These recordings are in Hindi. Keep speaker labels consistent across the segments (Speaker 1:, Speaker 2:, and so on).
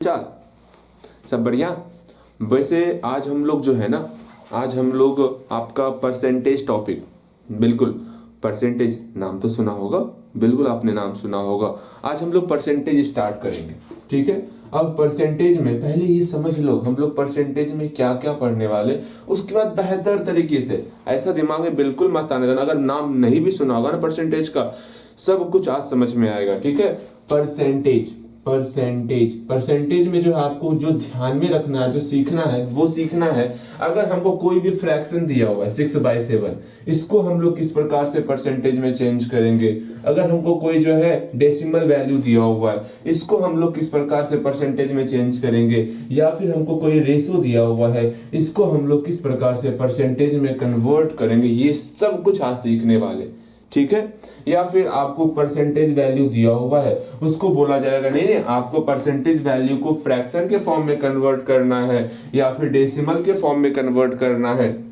Speaker 1: चाल सब बढ़िया। वैसे आज हम लोग जो है ना, आज हम लोग आपका परसेंटेज टॉपिक, बिल्कुल परसेंटेज नाम तो सुना होगा, बिल्कुल आपने नाम सुना होगा। आज हम लोग परसेंटेज स्टार्ट करेंगे, ठीक है। अब परसेंटेज में पहले ये समझ लो हम लोग परसेंटेज में क्या क्या पढ़ने वाले, उसके बाद बेहतर तरीके से ऐसा दिमाग में बिल्कुल मत आने देना, अगर नाम नहीं भी सुना होगा ना परसेंटेज का, सब कुछ आज समझ में आएगा, ठीक है। परसेंटेज परसेंटेज परसेंटेज में जो है आपको जो ध्यान में रखना है, जो सीखना है वो सीखना है। अगर हमको कोई भी फ्रैक्शन दिया हुआ है 6/7, इसको हम लोग किस प्रकार से परसेंटेज में चेंज करेंगे। अगर हमको कोई जो है डेसिमल वैल्यू दिया हुआ है, इसको हम लोग किस प्रकार से परसेंटेज में चेंज करेंगे। या फिर हमको कोई रेशो दिया हुआ है, इसको हम लोग किस प्रकार से परसेंटेज में कन्वर्ट करेंगे, ये सब कुछ आज सीखने वाले, ठीक है। या फिर आपको परसेंटेज वैल्यू दिया हुआ है, उसको बोला जाएगा नहीं आपको परसेंटेज वैल्यू को फ्रैक्शन के फॉर्म में कन्वर्ट करना है, या फिर डेसिमल के फॉर्म में कन्वर्ट करना है,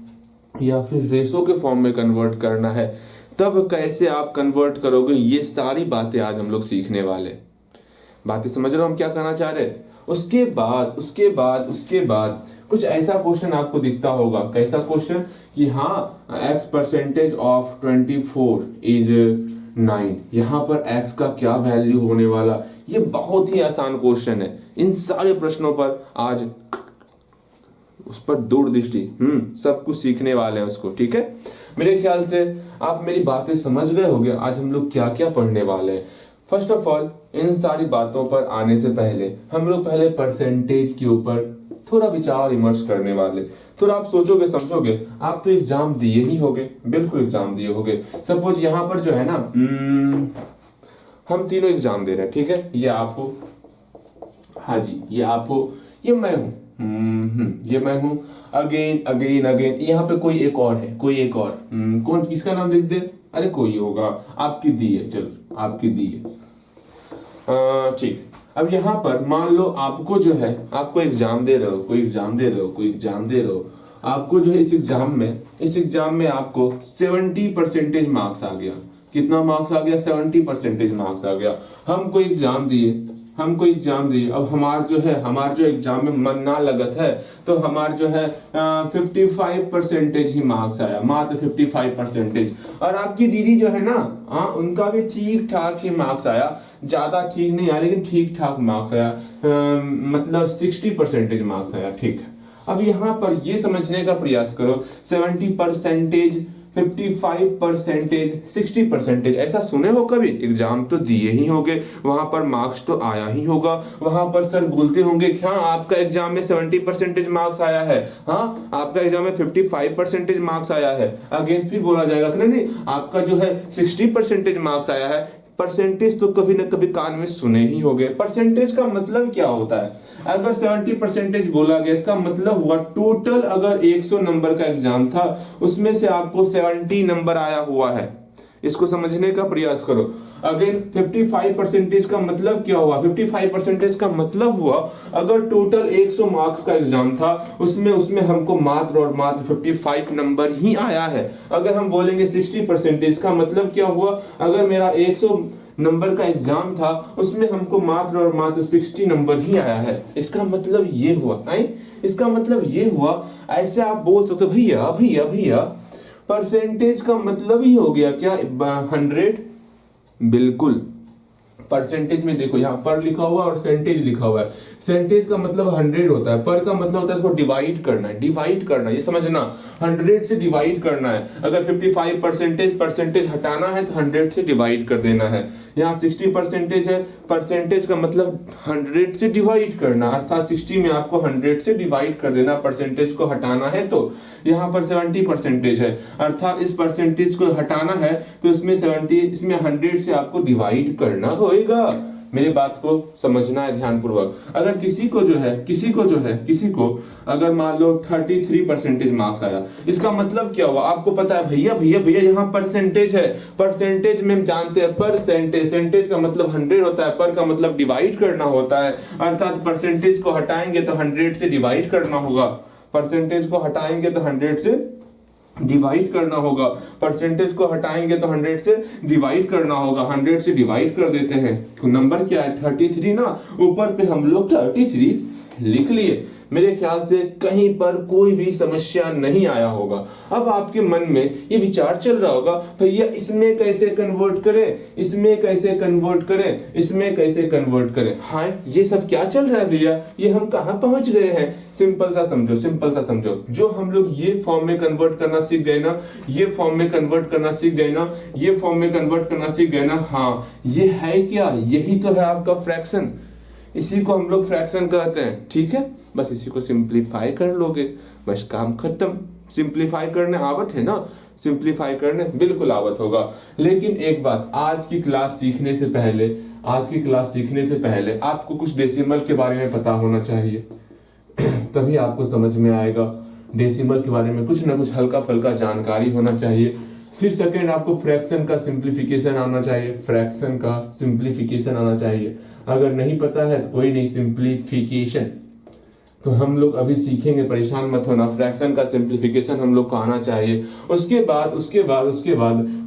Speaker 1: या फिर रेशो के फॉर्म में कन्वर्ट करना है। तब कैसे आप कन्वर्ट करोगे, ये सारी बातें आज हम लोग सीखने वाले। बातें समझ रहे हो हम क्या कहना चाह रहे हैं। उसके बाद कुछ ऐसा क्वेश्चन आपको दिखता होगा। कैसा क्वेश्चन कि हाँ x परसेंटेज ऑफ 24 इज 9, यहाँ पर x का क्या वैल्यू होने वाला। ये बहुत ही आसान क्वेश्चन है। इन सारे प्रश्नों पर आज उस पर दूरदृष्टि सब कुछ सीखने वाले हैं उसको, ठीक है। मेरे ख्याल से आप मेरी बातें समझ गए होंगे आज हम लोग क्या क्या पढ़ने वाले हैं। फर्स्ट ऑफ ऑल इन सारी बातों पर आने से पहले हम लोग पहले परसेंटेज के ऊपर थोड़ा विचार विमर्श करने वाले। थोड़ा आप सोचोगे समझोगे, आप तो एग्जाम दिए ही होगे, बिल्कुल एग्जाम दिए होगे। सपोज यहाँ पर जो है ना हम तीनों एग्जाम दे रहे हैं, ठीक है। ये आपको, हाँ जी ये आपको, ये मैं हूँ, ये मैं हूँ। अगेन अगेन अगेन यहाँ पे कोई एक और है, कोई एक और कौन, किसका नाम लिख दे, अरे कोई होगा, आपकी दी है, चलो आपकी दी है, ठीक। अब यहाँ पर मान लो आपको जो है, आपको एग्जाम दे रहे हो, कोई एग्जाम दे रहे हो, आपको जो है इस एग्जाम में आपको 70% मार्क्स आ गया। कितना मार्क्स आ गया, 70% मार्क्स आ गया। हम कोई एग्जाम दिए, अब हमार जो एग्जाम में मन ना लगत है, तो हमार जो है 55% ही मार्क्स आया, मात्र 55%। और आपकी दीदी जो है ना, उनका भी ठीक ठाक ही मार्क्स आया, ज्यादा ठीक नहीं आया लेकिन ठीक ठाक मार्क्स आया, मतलब 60% मार्क्स आया, ठीक है। अब यहाँ पर ये समझने का प्रयास करो, 70%, 55%, 60%, ऐसा सुने हो कभी। एग्जाम तो दिए ही होंगे, वहां पर मार्क्स तो आया ही होगा, वहां पर सर बोलते होंगे कि हाँ आपका एग्जाम में 70% मार्क्स आया है, हाँ आपका एग्जाम में 55% मार्क्स आया है। अगेन फिर बोला जाएगा कि नहीं आपका जो है 60% मार्क्स आया है। परसेंटेज तो कभी ना कभी कान में सुने ही होंगे। परसेंटेज का मतलब क्या होता है, अगर 70% बोला गया, इसका मतलब हुआ टोटल अगर 100 नंबर का एग्जाम था, उसमें से आपको 70 नंबर आया हुआ है। इसको समझने का प्रयास करो। अगेन 55% का मतलब क्या हुआ, 55% का मतलब हुआ अगर टोटल 100 मार्क्स का एग्जाम था, उसमें हमको मात्र और मात्र 55 नंबर ही आया है। अगर हम बोलेंगे 60% का मतलब क्या हुआ, अगर मेरा 100 नंबर का एग्जाम था, उसमें हमको मात्र और मात्र 60 नंबर ही आया है। इसका मतलब ये हुआ, इसका मतलब ये हुआ। ऐसे आप बोल सकते हो भैया भैया भैया परसेंटेज का मतलब ही हो गया क्या 100। बिल्कुल, परसेंटेज में देखो यहाँ पर लिखा हुआ और सेंटेज लिखा हुआ है। सेंटेज का मतलब 100 होता है, पर का मतलब होता है इसको डिवाइड करना है, ये समझना, 100 से डिवाइड करना है। अगर 55% परसेंटेज हटाना है तो 100 से डिवाइड कर देना है। यहाँ 60% है, परसेंटेज का मतलब 100 से डिवाइड करना, अर्थात 60 में आपको 100 से डिवाइड कर देना, परसेंटेज को हटाना है। तो यहाँ पर 70% है, अर्थात इस परसेंटेज को हटाना है तो इसमें 100 से आपको डिवाइड करना होगा। मेरी बात को समझना है ध्यानपूर्वक। अगर किसी को अगर मान लो 33% मार्क्स आया, इसका मतलब क्या हुआ आपको पता है भैया भैया भैया, यहाँ परसेंटेज है, परसेंटेज में जानते हैं परसेंटेज का मतलब 100 होता है, पर का मतलब डिवाइड करना होता है, अर्थात परसेंटेज को हटाएंगे तो 100 से डिवाइड करना होगा, परसेंटेज को हटाएंगे तो 100 से डिवाइड करना होगा, परसेंटेज को हटाएंगे तो 100 से डिवाइड करना होगा, 100 से डिवाइड कर देते हैं। नंबर क्या है 33 ना, ऊपर पे हम लोग 33 लिख लिए। मेरे ख्याल से कहीं पर कोई भी समस्या नहीं आया होगा। अब आपके मन में ये विचार चल रहा होगा, भैया इसमें कैसे कन्वर्ट करें, इसमें कैसे कन्वर्ट करें, इसमें कैसे कन्वर्ट करें। हाँ, ये सब क्या चल रहा है भैया, ये हम कहाँ पहुंच गए हैं। सिंपल सा समझो, सिंपल सा समझो। जो हम लोग ये फॉर्म में कन्वर्ट करना सीख गए ना, ये फॉर्म में कन्वर्ट करना सीख गए ना, ये फॉर्म में कन्वर्ट करना सीख गए ना, हाँ ये है क्या, यही तो है आपका फ्रैक्शन। इसी को हम लोग फ्रैक्शन कहते हैं, ठीक है। बस इसी को सिंप्लीफाई कर लोगे, बस काम खत्म। सिंप्लीफाई करने आवत है ना, सिंप्लीफाई करने बिल्कुल आवत होगा। लेकिन एक बात, आज की क्लास सीखने से पहले, आज की क्लास सीखने से पहले आपको कुछ डेसिमल के बारे में पता होना चाहिए, तभी आपको समझ में आएगा। डेसिमल के बारे में कुछ ना कुछ हल्का फुल्का जानकारी होना चाहिए। फिर सेकंड, आपको फ्रैक्शन का सिंप्लीफिकेशन आना चाहिए, फ्रैक्शन का सिंप्लीफिकेशन आना चाहिए। अगर नहीं पता है तो कोई नहीं, सिंप्लीफिकेशन तो हम लोग अभी सीखेंगे, परेशान मत होना। फ्रैक्शन का सिंप्लीफिकेशन हम लोग को आना चाहिए। उसके बाद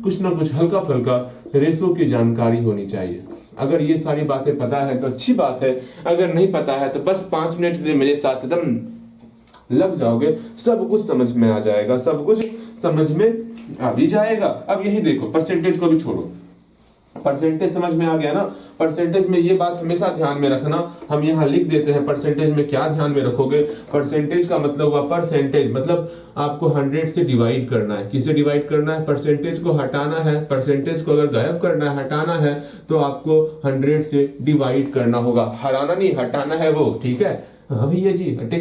Speaker 1: कुछ ना कुछ हल्का फुल्का रेशो की जानकारी होनी चाहिए। अगर ये सारी बातें पता है तो अच्छी बात है, अगर नहीं पता है तो बस 5 मिनट के लिए मेरे साथ एकदम लग जाओगे, सब कुछ समझ में आ जाएगा, सब कुछ समझ में आ भी जाएगा। अब यही देखो, परसेंटेज को भी छोड़ो, परसेंटेज समझ में आ गया ना। परसेंटेज में ये बात हमेशा ध्यान में रखना, हम यहाँ लिख देते हैं परसेंटेज में क्या ध्यान में रखोगे। परसेंटेज का मतलब हुआ परसेंटेज, मतलब आपको 100 से डिवाइड करना है। किसे डिवाइड करना है, परसेंटेज को हटाना है। परसेंटेज को अगर गायब करना है, हटाना है, तो आपको 100 से डिवाइड करना होगा। हराना नहीं, हटाना है वो, ठीक है। हाँ भैया जी, हट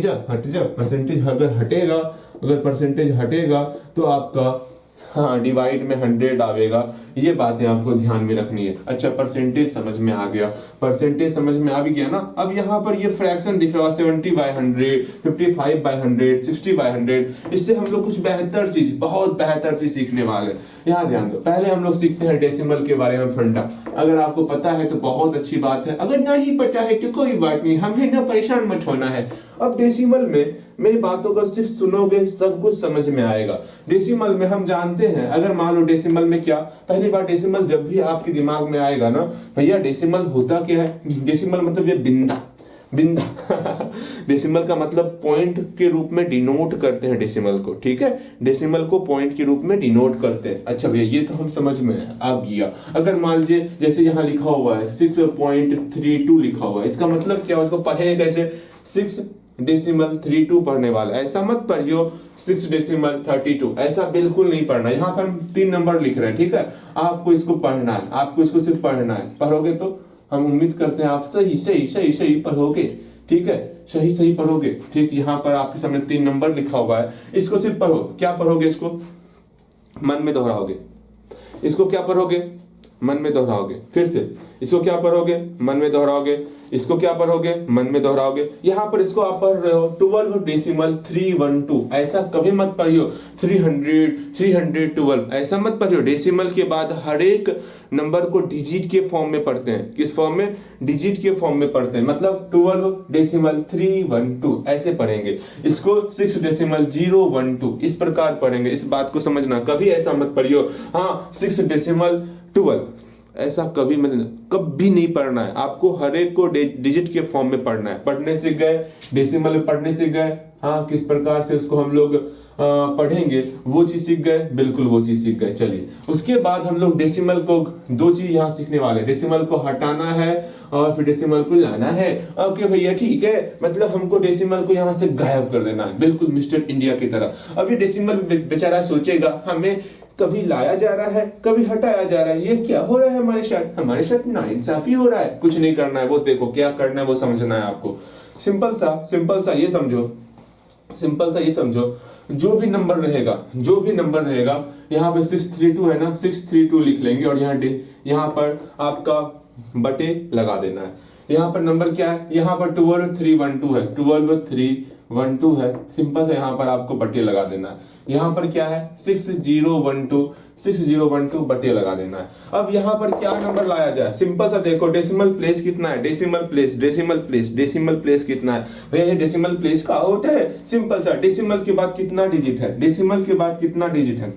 Speaker 1: जा। परसेंटेज अगर हटेगा, अगर परसेंटेज हटेगा तो आपका हाँ डिवाइड में 100 आवेगा। ये बातें आपको ध्यान में रखनी है। अच्छा, परसेंटेज समझ में आ गया, परसेंटेज समझ में आ भी गया ना। अब यहाँ पर ये फ्रैक्शन दिख रहा है 70/100, 55/100, 60/100। इससे हम लोग कुछ बेहतर चीज, बहुत बेहतर चीज सीखने वाले। यहाँ ध्यान दो, पहले हम लोग सीखते हैं डेसिमल के बारे में फंडा। अगर आपको पता है तो बहुत अच्छी बात है, अगर नहीं पता है तो कोई बात नहीं, हमें ना परेशान मत होना है। अब डेसिमल में मेरी बातों को सिर्फ सुनोगे, सब कुछ समझ में आएगा। डेसिमल में हम जानते हैं, अगर मान लो डेसिमल में क्या, पहली बार डेसिमल जब भी आपके दिमाग में आएगा ना, भैया डेसिमल होता क्या है। डेसिमल मतलब ये बिंदा डेसिमल का मतलब पॉइंट के रूप में डिनोट करते हैं डेसिमल को, ठीक है। डेसिमल को पॉइंट के रूप में डिनोट करते हैं। अच्छा भैया, ये तो हम समझ में आ गया। अगर मान लीजिए जैसे यहाँ लिखा हुआ है 6.32 लिखा हुआ है, इसका मतलब क्या, उसको पढ़े कैसे, 6.32 पढ़ने वाला, ऐसा मत पढ़ियो 6.32, ऐसा बिल्कुल नहीं पढ़ना। यहाँ पर हम 3 नंबर लिख रहे हैं, ठीक है। आपको इसको पढ़ना है, आपको इसको सिर्फ पढ़ना है। पढ़ोगे तो हम उम्मीद करते हैं आप सही पढ़ोगे, ठीक है, सही पढ़ोगे, ठीक। यहाँ पर आपके सामने 3 नंबर लिखा हुआ है, इसको सिर्फ पढ़ो। क्या पढ़ोगे, इसको मन में दोहराओगे। इसको क्या पढ़ोगे, मन में दोहराओगे। फिर से इसको क्या पढ़ोगे, मन में दोहराओगे। इसको क्या पढ़ोगे, मन में दोहराओगे। यहाँ पर इसको आप पढ़ रहे हो 12.312, ऐसा कभी मत पढ़ियो 312, ऐसा मत पढ़ियो। डेसिमल के बाद हर एक नंबर को डिजिट के फॉर्म में पढ़ते हैं। किस फॉर्म में, डिजिट के फॉर्म में पढ़ते हैं, मतलब 12.312 ऐसे पढ़ेंगे। इसको 6.012 इस प्रकार पढ़ेंगे। इस बात को समझना, कभी ऐसा मत पढ़ियो हाँ 6.12, ऐसा कभी नहीं पढ़ना है। आपको हर एक को डिजिट के फॉर्म में पढ़ना है। पढ़ने से गए, डेसिमल में पढ़ने से गए, हाँ किस प्रकार से उसको हम लोग पढ़ेंगे वो चीज सीख गए, बिल्कुल वो चीज सीख गए। चलिए, उसके बाद हम लोग डेसिमल को 2 चीज यहाँ सीखने वाले, डेसिमल को हटाना है और फिर डेसिमल को लाना है। ओके भैया, ठीक है, मतलब हमको डेसिमल को यहाँ से गायब कर देना है, बिल्कुल मिस्टर इंडिया की तरह। अब ये डेसिमल बेचारा सोचेगा हमें कभी लाया जा रहा है, कभी हटाया जा रहा है, ये क्या हो रहा है हमारे साथ नाइंसाफी हो रहा है। कुछ नहीं करना है, वो देखो क्या करना है वो समझना है आपको। सिंपल सा ये समझो, जो भी नंबर रहेगा, यहाँ पे 632 है ना, 632 लिख लेंगे और यहाँ पर आपका बटे लगा देना है। यहाँ पर नंबर क्या है, यहाँ पर 12312 है, 12312 6012 है, सिंपल से यहाँ पर आपको बट्टे लगा देना है। यहाँ पर क्या है 6012 बट्टे लगा देना है। अब यहाँ पर क्या नंबर लाया जाए, सिंपल सा देखो, डेसिमल प्लेस कितना है, डेसिमल प्लेस कितना है भैया, ये डेसिमल प्लेस का आउट है। सिंपल सा, डेसिमल के बाद कितना डिजिट है, डेसिमल के बाद कितना डिजिट है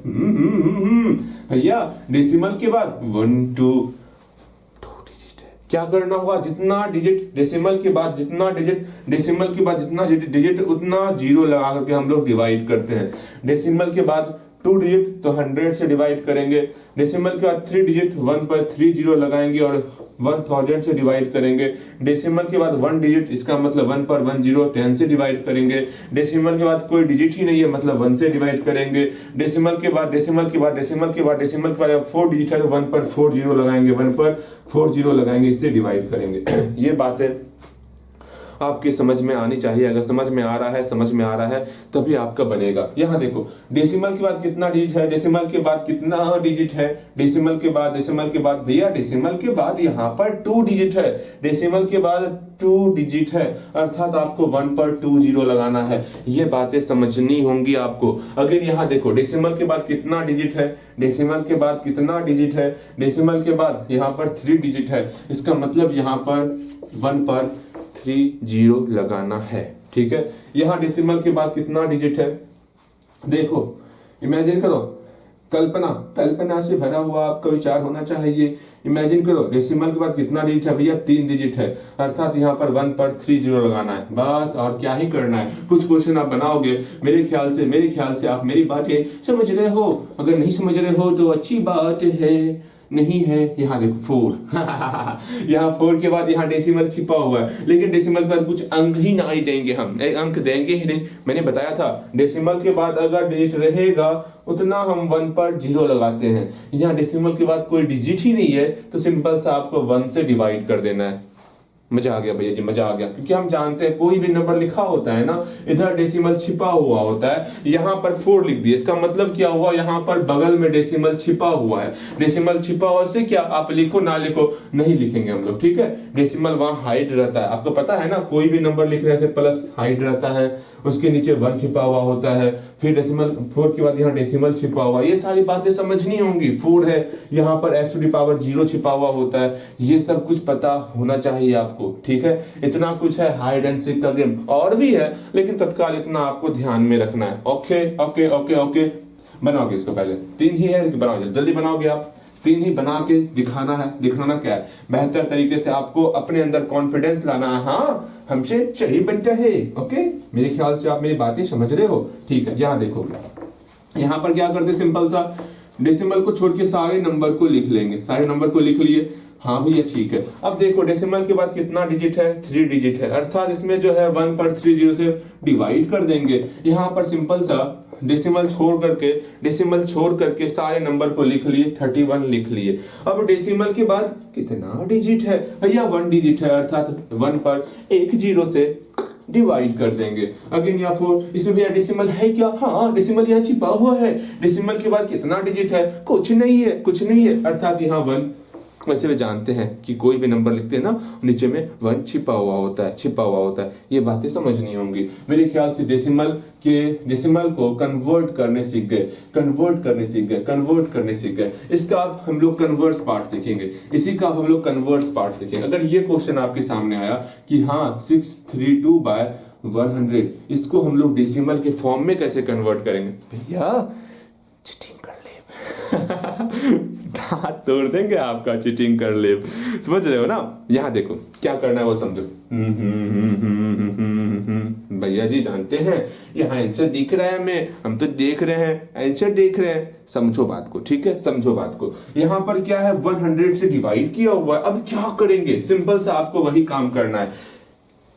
Speaker 1: भैया, डेसिमल के बाद 1 2 क्या करना होगा, जितना डिजिट डेसिमल के बाद जितना डिजिट उतना जीरो लगा करके हम लोग डिवाइड करते हैं। डेसिमल के बाद 2 डिजिट तो 100 से डिवाइड करेंगे, डेसिमल के बाद 3 डिजिट 1 पर 3 जीरो लगाएंगे और 1000 से डिवाइड करेंगे। डेसिमल के बाद 1 डिजिट, इसका मतलब 1 पर 1 जीरो 10 से डिवाइड करेंगे। डेसिमल के बाद कोई डिजिट ही नहीं है, मतलब 1 से डिवाइड करेंगे। डेसिमल के बाद 4 डिजिट है तो 1 पर 4 जीरो लगाएंगे, 1 पर 4 जीरो लगाएंगे, इससे डिवाइड करेंगे। ये बातें आपकी समझ में आनी चाहिए। अगर समझ में आ रहा है तभी आपका बनेगा। यहाँ देखो, डेसिमल के बाद कितना डिजिट है, डेसिमल के बाद कितना डिजिट है, डेसिमल के बाद भैया डेसिमल के बाद यहाँ पर 2 डिजिट है, डेसिमल के बाद 2 डिजिट है, अर्थात आपको 1 पर 2 जीरो लगाना है। ये बातें समझनी होंगी आपको। अगर यहाँ देखो, डेसिमल के बाद कितना डिजिट है, डेसिमल के बाद कितना डिजिट है, डेसिमल के बाद यहाँ पर 3 डिजिट है, इसका मतलब यहाँ पर 1 पर 3 जीरो लगाना है। ठीक है, यहां डेसिमल के बाद कितना डिजिट है, देखो इमेजिन करो, कल्पना से भरा हुआ आपका विचार होना चाहिए। इमेजिन करो, डेसिमल के बाद कितना डिजिट है भैया, 3 डिजिट है, अर्थात यहाँ पर 1 पर 3 जीरो लगाना है, बस। और क्या ही करना है, कुछ क्वेश्चन आप बनाओगे। मेरे ख्याल से आप मेरी बातें समझ रहे हो, अगर नहीं समझ रहे हो तो अच्छी बात है, नहीं है। यहाँ देखो 4 यहाँ 4 के बाद यहाँ डेसिमल छिपा हुआ है, लेकिन डेसिमल पर कुछ अंक ही नहीं देंगे, हम एक अंक देंगे ही नहीं। मैंने बताया था डेसिमल के बाद अगर डिजिट रहेगा उतना हम 1 पर जीरो लगाते हैं। यहाँ डेसिमल के बाद कोई डिजिट ही नहीं है तो सिंपल सा आपको 1 से डिवाइड कर देना है। मजा आ गया भैया जी, मजा आ गया, क्योंकि हम जानते हैं कोई भी नंबर लिखा होता है ना, इधर डेसिमल छिपा हुआ होता है, यहाँ पर 4 लिख दिया, इसका मतलब क्या हुआ, यहाँ पर बगल में डेसिमल छिपा हुआ है। डेसिमल छिपा हुआ से क्या, आप लिखो ना लिखो, नहीं लिखेंगे हम लोग, ठीक है। डेसिमल वहां हाइड रहता है, आपको पता है ना, कोई भी नंबर लिखने से प्लस हाइड रहता है, उसके नीचे 1 छिपा हुआ होता है, फिर डेसिमल 4 के बाद यहाँ डेसिमल छिपा हुआ, ये सारी बातें समझनी होंगी। 4 है, यहाँ पर x टू द पावर 0 छिपा हुआ होता है, ये सब कुछ पता होना चाहिए आपको, ठीक है। इतना कुछ है हाइड एंड सीक का गेम, और भी है लेकिन तत्काल इतना आपको ध्यान में रखना है। ओके ओके ओके ओके, बनाओगे इसको, पहले 3 ही है, बनाओ जल्दी बनाओगे आप, 3 ही बना के दिखाना है। दिखाना क्या है, बेहतर तरीके से आपको अपने अंदर कॉन्फिडेंस लाना है। हाँ, हमसे चाहिए बनता है। ओके, मेरे ख्याल से आप मेरी बातें समझ रहे हो, ठीक है। यहाँ देखो, यहाँ पर क्या करते, सिंपल सा डेसिमल को छोड़ के सारे नंबर को लिख लेंगे, सारे नंबर को लिख लिए। हाँ भैया ठीक है। अब देखो डेसिमल के बाद कितना डिजिट है, 3 डिजिट है, अर्थात इसमें जो है 1 पर 3 जीरो से डिवाइड कर देंगे। यहाँ पर सिंपल सा डेसिमल छोड़ करके सारे नंबर को लिख लिए, 31 लिख लिए। अब डेसिमल के बाद कितना डिजिट है भैया, 1 डिजिट है, अर्थात 1 पर 1 जीरो से डिवाइड कर देंगे। अगेन यहाँ 4, इसमें भैया डेसिमल है क्या, हाँ डेसिमल यहाँ छिपा हुआ है। डेसिमल के बाद कितना डिजिट है, कुछ नहीं है, अर्थात यहाँ 1। वैसे भी जानते हैं कि कोई भी नंबर लिखते हैं ना, नीचे में 1 छिपा हुआ होता है। ये बातें समझनी होंगी। मेरे ख्याल से डेसिमल को कन्वर्ट करने सीख गए। इसका अब हम लोग कन्वर्स पार्ट सीखेंगे, अगर ये क्वेश्चन आपके सामने आया कि हाँ 632/100, इसको हम लोग डेसिमल के फॉर्म में कैसे कन्वर्ट करेंगे, भैया चीटिंग कर ले दांत तोड़ देंगे आपका, चीटिंग कर ले, समझ रहे हो ना। यहाँ देखो क्या करना है वो समझो। भैया जी जानते हैं, यहाँ आंसर दिख रहा है हमें, हम तो देख रहे हैं, आंसर देख रहे हैं, समझो बात को, ठीक है, समझो बात को। यहाँ पर क्या है, 100 से डिवाइड किया हुआ है। अब क्या करेंगे, सिंपल सा आपको वही काम करना है।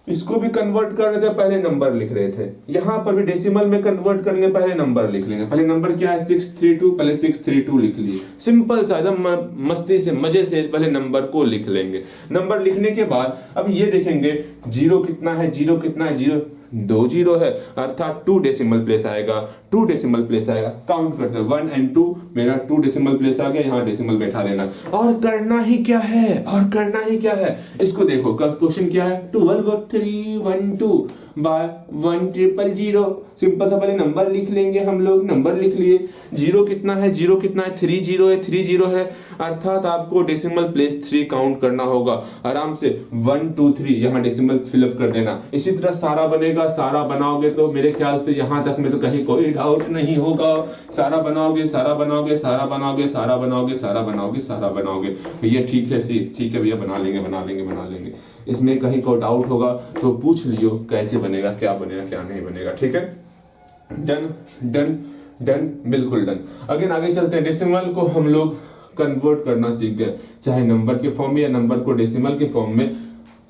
Speaker 1: इसको भी कन्वर्ट कर रहे थे, पहले नंबर लिख रहे थे, यहाँ पर भी डेसिमल में कन्वर्ट करेंगे, पहले नंबर लिख लेंगे। पहले नंबर क्या है 632, पहले 632 लिख लिए, सिंपल सा एकदम मस्ती से मजे से पहले नंबर को लिख लेंगे। नंबर लिखने के बाद अब ये देखेंगे जीरो कितना है, जीरो 2 जीरो है, अर्थात 2 डेसिमल प्लेस आएगा, काउंट करते हैं 1 and 2, मेरा 2 डेसिमल प्लेस आ गया, यहाँ डेसिमल बैठा देना। और करना ही क्या है, इसको देखो, क्वेश्चन क्या है, 12 3 1 2, बाय 1000। सिंपल सा पहले नंबर लिख लेंगे हम लोग, नंबर लिख लिए। जीरो कितना है, 3 जीरो है, 3 जीरो है, अर्थात आपको डेसिमल प्लेस 3 काउंट करना होगा आराम से। 1 2 3 यहाँ डेसिमल फिलअप कर देना। इसी तरह सारा बनेगा, सारा बनाओगे तो मेरे ख्याल से यहाँ तक में तो कहीं कोई डाउट नहीं होगा। सारा बनाओगे, सारा बनाओगे, सारा बनाओगे, सारा बनाओगे, सारा बनाओगे, सारा बनाओगे भैया, ठीक है ठीक है भैया, बना लेंगे बना लेंगे बना लेंगे। इसमें कहीं कोई डाउट होगा तो पूछ लियो, कैसे बनेगा, क्या बनेगा, क्या नहीं बनेगा, ठीक है। डन डन डन, बिल्कुल डन। अगेन आगे चलते हैं। डेसिमल को हम लोग कन्वर्ट करना सीख गए, चाहे नंबर के फॉर्म में या नंबर को डेसिमल के फॉर्म में,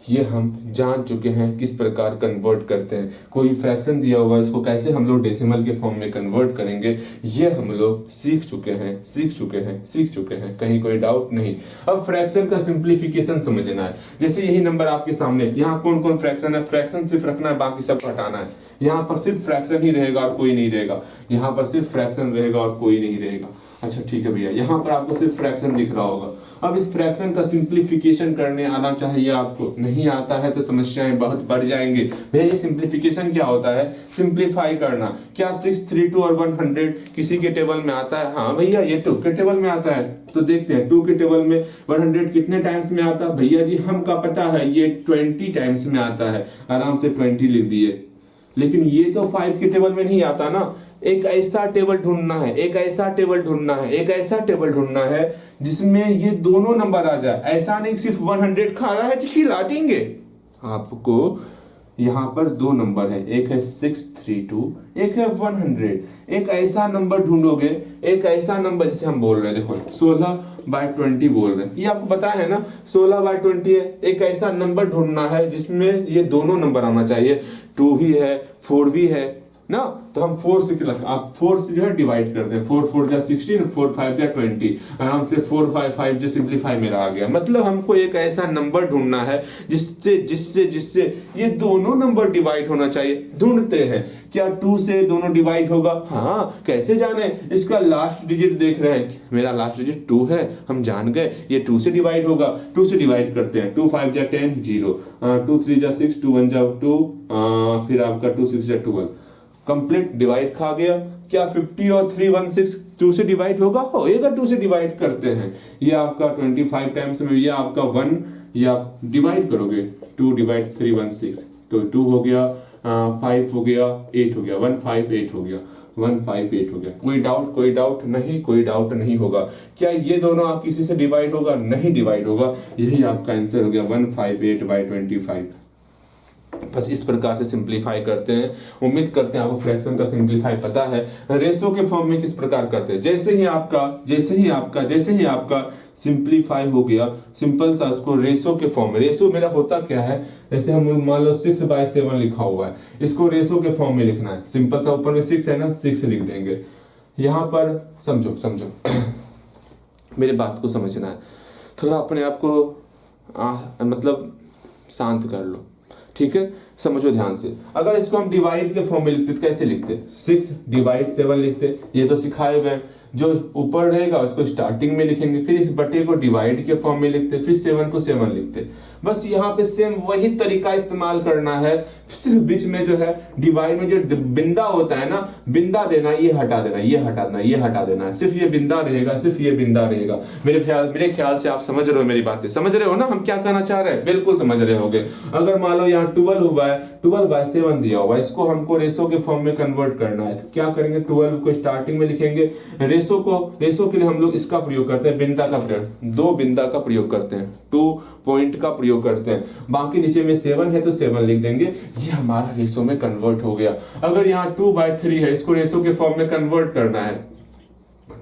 Speaker 1: ये हम जान चुके हैं किस प्रकार कन्वर्ट करते हैं। कोई फ्रैक्शन दिया हुआ है, इसको कैसे हम लोग डेसिमल के फॉर्म में कन्वर्ट करेंगे, ये हम लोग सीख चुके हैं, कहीं कोई डाउट नहीं। अब फ्रैक्शन का सिंप्लीफिकेशन समझना है। जैसे यही नंबर आपके सामने, यहाँ कौन कौन फ्रैक्शन है, फ्रैक्शन सिर्फ रखना है, बाकी सब हटाना है। यहाँ पर सिर्फ फ्रैक्शन ही रहेगा और कोई नहीं रहेगा, यहाँ पर सिर्फ फ्रैक्शन रहेगा और कोई नहीं रहेगा। अच्छा ठीक है भैया, यहाँ पर आपको सिर्फ फ्रैक्शन दिख रहा होगा। अब इस फ्रैक्शन का सिंप्लीफिकेशन करने आना चाहिए आपको, नहीं आता है तो समस्याएं बहुत बढ़ जाएंगे। भैया ये सिंप्लीफिकेशन क्या होता है, सिंप्लीफाई करना। क्या 6 3 2 और 100 किसी के टेबल में आता है? हाँ भैया ये 2 के टेबल में आता है। तो देखते हैं 2 के टेबल में 100 कितने टाइम्स में आता है। भैया जी हमका पता है ये 20 टाइम्स में आता है, आराम से 20 लिख दिए। लेकिन ये तो 5 के टेबल में नहीं आता ना। एक ऐसा टेबल ढूंढना है, एक ऐसा टेबल ढूंढना है, एक ऐसा टेबल ढूंढना है जिसमें ये दोनों नंबर आ जाए। ऐसा नहीं सिर्फ 100 खा रहा है तो खिला देंगे आपको। यहाँ पर 2 नंबर है, एक है 632, एक है 100। एक ऐसा नंबर ढूंढोगे, एक ऐसा नंबर जिसे हम बोल रहे हैं, देखो 16/20 बोल रहे हैं, ये आपको पता है ना 16/20 है। एक ऐसा नंबर ढूंढना है जिसमें ये दोनों नंबर आना चाहिए, 2 भी है 4 भी है ना। तो हम 4 से आप 4 से जो है डिवाइड करते हैं, 4 4 जा 16, 4 5 जा 20, आराम से 4 5 5 जो सिंप्लीफाई मेरा आ गया। मतलब हमको एक ऐसा नंबर ढूंढना है जिससे जिससे जिससे ये दोनों नंबर डिवाइड होना चाहिए। ढूंढते हैं, क्या 2 से दोनों डिवाइड होगा? हाँ, कैसे जाने? इसका लास्ट डिजिट देख रहे हैं, मेरा लास्ट डिजिट 2 है, हम जान गए ये 2 से डिवाइड होगा। 2 से डिवाइड करते हैं, 2 5 जा 10 0, 2 3 जा 6, 2 1 जा 2, फिर आपका 2 6 जा 12, कंप्लीट डिवाइड खा गया। क्या 50 और 316 2 से डिवाइड होएगा 2 से डिवाइड करते हैं। ये आपका 25 टाइम्स में, ये आपका 1, ये आप डिवाइड करोगे 2 डिवाइड 316, तो 2 हो गया, 5 हो गया, 8 हो गया, 158 हो गया, 158 हो गया। कोई डाउट नहीं, कोई डाउट नहीं होगा। क्या ये दोनों आप किसी से डिवाइड होगा? नहीं डिवाइड होगा। यही आपका आंसर हो गया 158/25। बस इस प्रकार से सिंप्लीफाई करते हैं। उम्मीद करते हैं आपको फ्रैक्शन का सिंप्लीफाई पता है। रेशो के फॉर्म में किस प्रकार करते हैं, जैसे ही आपका सिंप्लीफाई हो गया, सिंपल सा उसको रेशो के फॉर्म में। रेशो मेरा होता क्या है, जैसे हम मान लो 6/7 लिखा हुआ है, इसको रेशो के फॉर्म में लिखना है। सिंपल सा ऊपर में 6 है ना, 6 लिख देंगे। यहाँ पर समझो मेरे बात को समझना है, थोड़ा अपने आप को मतलब शांत कर लो, ठीक है। समझो ध्यान से। अगर इसको हम डिवाइड के फॉर्म में लिखते तो कैसे लिखते? 6/7 लिखते, ये तो सिखाए हुए। जो ऊपर रहेगा उसको स्टार्टिंग में लिखेंगे, फिर इस बटे को डिवाइड के फॉर्म में लिखते, फिर 7 को 7 लिखते। बस यहाँ पे सेम वही तरीका इस्तेमाल करना है। सिर्फ बीच में जो है डिवाइड में जो बिंदा होता है ना, बिंदा देना, ये हटा देना, ये हटा देना, ये हटा देना है। सिर्फ ये बिंदा रहेगा, सिर्फ ये बिंदा रहेगा। मेरे ख्याल से आप समझ रहे हो मेरी बातें, समझ रहे हो ना हम क्या कहना चाह रहे हैं? बिल्कुल समझ रहे होगे। अगर मान लो यहाँ 12 हुआ है, 12/7 दिया हुआ है, इसको हमको रेशो के फॉर्म में कन्वर्ट करना है। तो क्या करेंगे, 12 को स्टार्टिंग में लिखेंगे। रेशो के लिए हम लोग इसका प्रयोग करते हैं, बिंदा का प्रयोग, 2 बिंदा का प्रयोग करते हैं, 2 पॉइंट का प्रयोग करते हैं। बाकी नीचे में 7 है तो 7 लिख देंगे। ये हमारा रेशो में कन्वर्ट हो गया। अगर यहाँ 2/3 है, इसको रेशो के फॉर्म में कन्वर्ट करना है,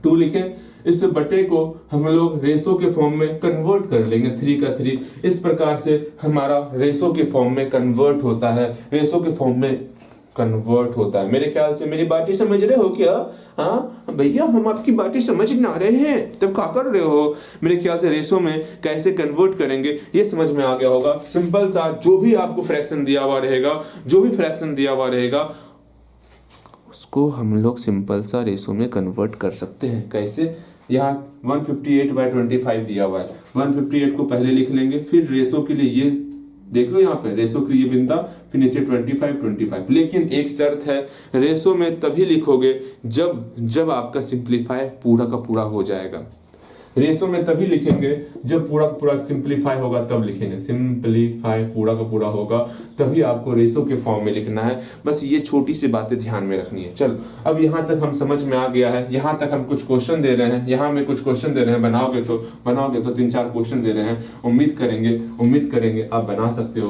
Speaker 1: 2 लिखे, इस बटे को हम लोग रेशो के फॉर्म में कन्वर्ट कर लेंगे, 3 का 3। इस प्रकार से हमारा रेशो के फॉर्म में कन्वर्ट होता है, रेशो के फॉर्म में कन्वर्ट होता है। मेरे ख्याल से मेरी बातें समझ रहे हो क्या? हाँ भैया, हम आपकी बातें समझ ना रहे हैं तब क्या कर रहे हो? मेरे ख्याल से रेशो में कैसे कन्वर्ट करेंगे ये समझ में आ गया होगा। सिंपल सा, जो भी आपको फ्रैक्शन दिया हुआ रहेगा उसको हम लोग सिंपल सा रेशो में कन्वर्ट कर सकते हैं। कैसे? यहाँ 158/25 दिया हुआ है, 158 को पहले लिख लेंगे, फिर रेशो के लिए ये देख लो यहाँ पे रेशो की ये बिंदा, फिर नीचे 25 25। लेकिन एक शर्त है, रेशो में तभी लिखोगे जब आपका सिंप्लीफाई पूरा का पूरा हो जाएगा। रेशो में तभी लिखेंगे जब पूरा का पूरा सिंप्लीफाई होगा, तब लिखेंगे। सिंप्लीफाई पूरा का पूरा होगा तभी आपको रेशो के फॉर्म में लिखना है। बस ये छोटी सी बातें ध्यान में रखनी है। चलो अब यहाँ तक हम समझ में आ गया है। यहाँ तक हम कुछ क्वेश्चन दे रहे हैं, यहाँ में कुछ क्वेश्चन दे रहे हैं, बनाओगे तो 3-4 क्वेश्चन दे रहे हैं। उम्मीद करेंगे आप बना सकते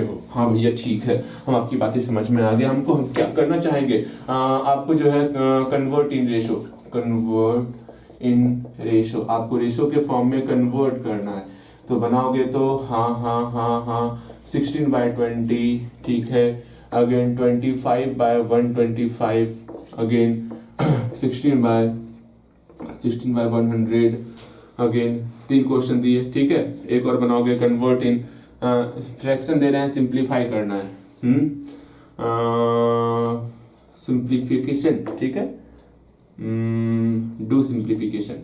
Speaker 1: हो। हाँ भैया ठीक है, हम आपकी बातें समझ में आ गया। हम क्या करना चाहेंगे, आपको जो है कन्वर्ट इन रेशो, आपको रेशो के फॉर्म में कन्वर्ट करना है। तो बनाओगे तो हाँ 16/20, ठीक है। अगेन 25/125, अगेन 16/100, अगेन 3 क्वेश्चन दिए, ठीक है। एक और बनाओगे, कन्वर्ट इन फ्रैक्शन दे रहे हैं, सिंप्लीफाई करना है। सिंप्लीफिकेशन, ठीक है। डू सिंप्लीफिकेशन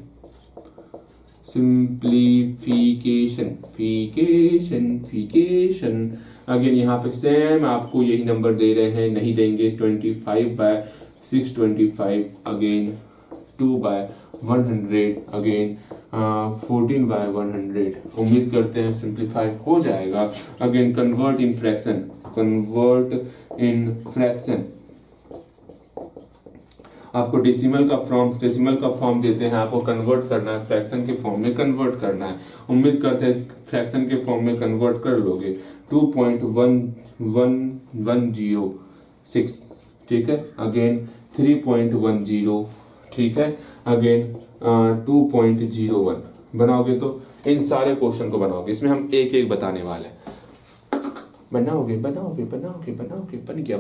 Speaker 1: अगेन यहाँ पे सेम आपको यही नंबर दे रहे हैं, नहीं देंगे। 25/625, अगेन 2/100, अगेन 14/100। उम्मीद करते हैं सिंप्लीफाई हो जाएगा। अगेन कन्वर्ट इन फ्रैक्शन, आपको डेसिमल का फॉर्म देते हैं, आपको कन्वर्ट करना है, फ्रैक्शन के फॉर्म में कन्वर्ट करना है। उम्मीद करते हैं फ्रैक्शन के फॉर्म में कन्वर्ट कर लोगे। 2.1106, ठीक है। अगेन 3.10, ठीक है। अगेन 2.01 बनाओगे तो इन सारे क्वेश्चन को बनाओगे। इसमें हम एक एक बताने वाले हैं। बनाओगे, बन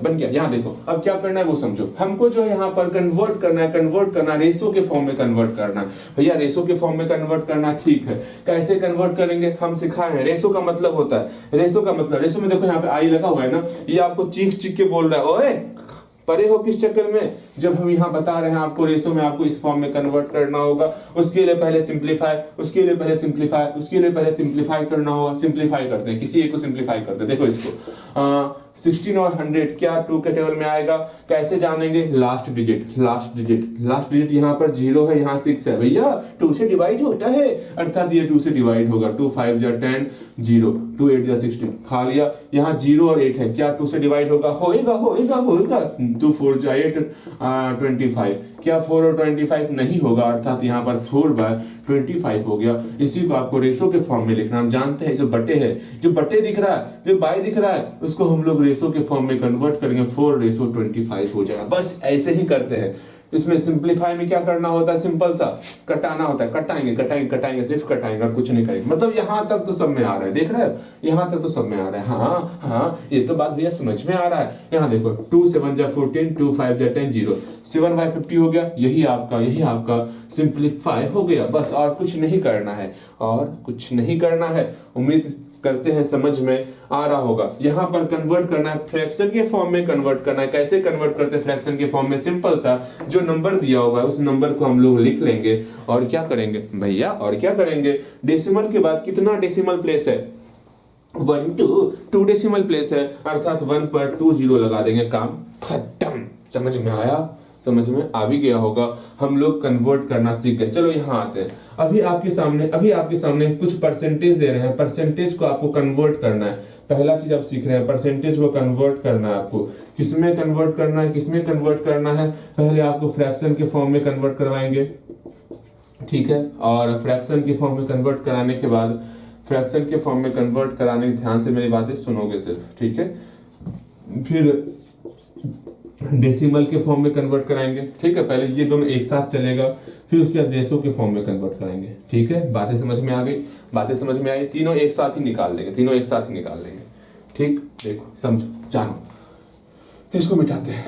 Speaker 1: गया। यहाँ देखो, अब क्या करना है वो समझो। हमको जो है यहाँ पर कन्वर्ट करना है, रेशो के फॉर्म में कन्वर्ट करना है। भैया रेशो के फॉर्म में कन्वर्ट करना, ठीक है। कैसे कन्वर्ट करेंगे हम सिखाए हैं। रेशो का मतलब होता है, रेशो में देखो यहाँ पे आई लगा हुआ है ना, ये आपको चीख के बोल रहा है, ओए परे हो किस चक्कर में। जब हम यहाँ बता रहे हैं आपको रेशो में आपको इस फॉर्म में कन्वर्ट करना होगा, उसके लिए पहले सिंप्लीफाई करना होगा। सिंप्लीफाई करते हैं, किसी एक को सिंप्लीफाई करते हैं। देखो इसको 16 और 100 क्या 2 के टेबल में आएगा, कैसे जानेंगे। लास्ट डिजिट यहाँ पर 0 है, यहाँ 6 है। भैया 2 से डिवाइड होता है, अर्थात ये 2 से डिवाइड होगा। 2 5 जा 10, 0 2 8 जा 16, खा लिया। यहाँ 0 और 8 है, क्या 2 से डिवाइड होगा, होएगा। 2 4 जा 8, 25, क्या 4 और 25 नहीं होगा, अर्थात यहाँ पर 4/25 हो गया। इसी को आपको रेशो के फॉर्म में लिखना। हम जानते हैं जो बटे दिख रहा है, जो बाई दिख रहा है, उसको हम लोग रेशो के फॉर्म में कन्वर्ट करेंगे। 4/25 हो जाएगा। बस ऐसे ही करते हैं। इसमें सिंप्लीफाई में क्या करना होता है, सिंपल सा कटाना होता है। कटाएंगे, सिर्फ कटाएंगे और कुछ नहीं करेंगे। मतलब यहाँ तक तो सब में आ रहा है, देख रहे हो, यहाँ तक तो सब में आ रहा है। हाँ ये तो बात भैया समझ में आ रहा है। यहाँ देखो 2 7 जा 14, 2 5 जा 10, 0 7/50 हो गया। यही आपका सिंप्लीफाई हो गया। बस और कुछ नहीं करना है। उम्मीद करते हैं समझ में आ रहा होगा। यहाँ पर कन्वर्ट करना है, फ्रैक्शन के फॉर्म में कन्वर्ट करना है। कैसे कन्वर्ट करते हैं फ्रैक्शन के फॉर्म में, सिंपल सा जो नंबर दिया होगा उस नंबर को हम लोग लिख लेंगे। और क्या करेंगे भैया, डेसिमल के बाद कितना डेसिमल प्लेस है, 1 2 डेसिमल प्लेस है, अर्थात 1 पर 2 0 लगा देंगे, काम खत्म। समझ में आया, समझ में आ भी गया होगा। हम लोग कन्वर्ट करना सीख गए। चलो यहाँ आते हैं। अभी आपके सामने कुछ परसेंटेज दे रहे हैं, परसेंटेज को आपको कन्वर्ट करना है। पहला चीज आप सीख रहे हैं, परसेंटेज को कन्वर्ट करना है आपको। किसमें कन्वर्ट करना है, पहले आपको फ्रैक्शन के फॉर्म में कन्वर्ट करवाएंगे, ठीक है। और फ्रैक्शन के फॉर्म में कन्वर्ट कराने के बाद, ध्यान से मेरी बातें सुनोगे सिर्फ, ठीक है। फिर डेसिमल के फॉर्म में कन्वर्ट कराएंगे, ठीक है। पहले ये दोनों एक साथ चलेगा, फिर उसके बाद रेशो के फॉर्म में कन्वर्ट कराएंगे, ठीक है। बातें समझ में आ गई, तीनों एक साथ ही निकाल देंगे, ठीक। देखो समझो, जानो, इसको मिटाते हैं,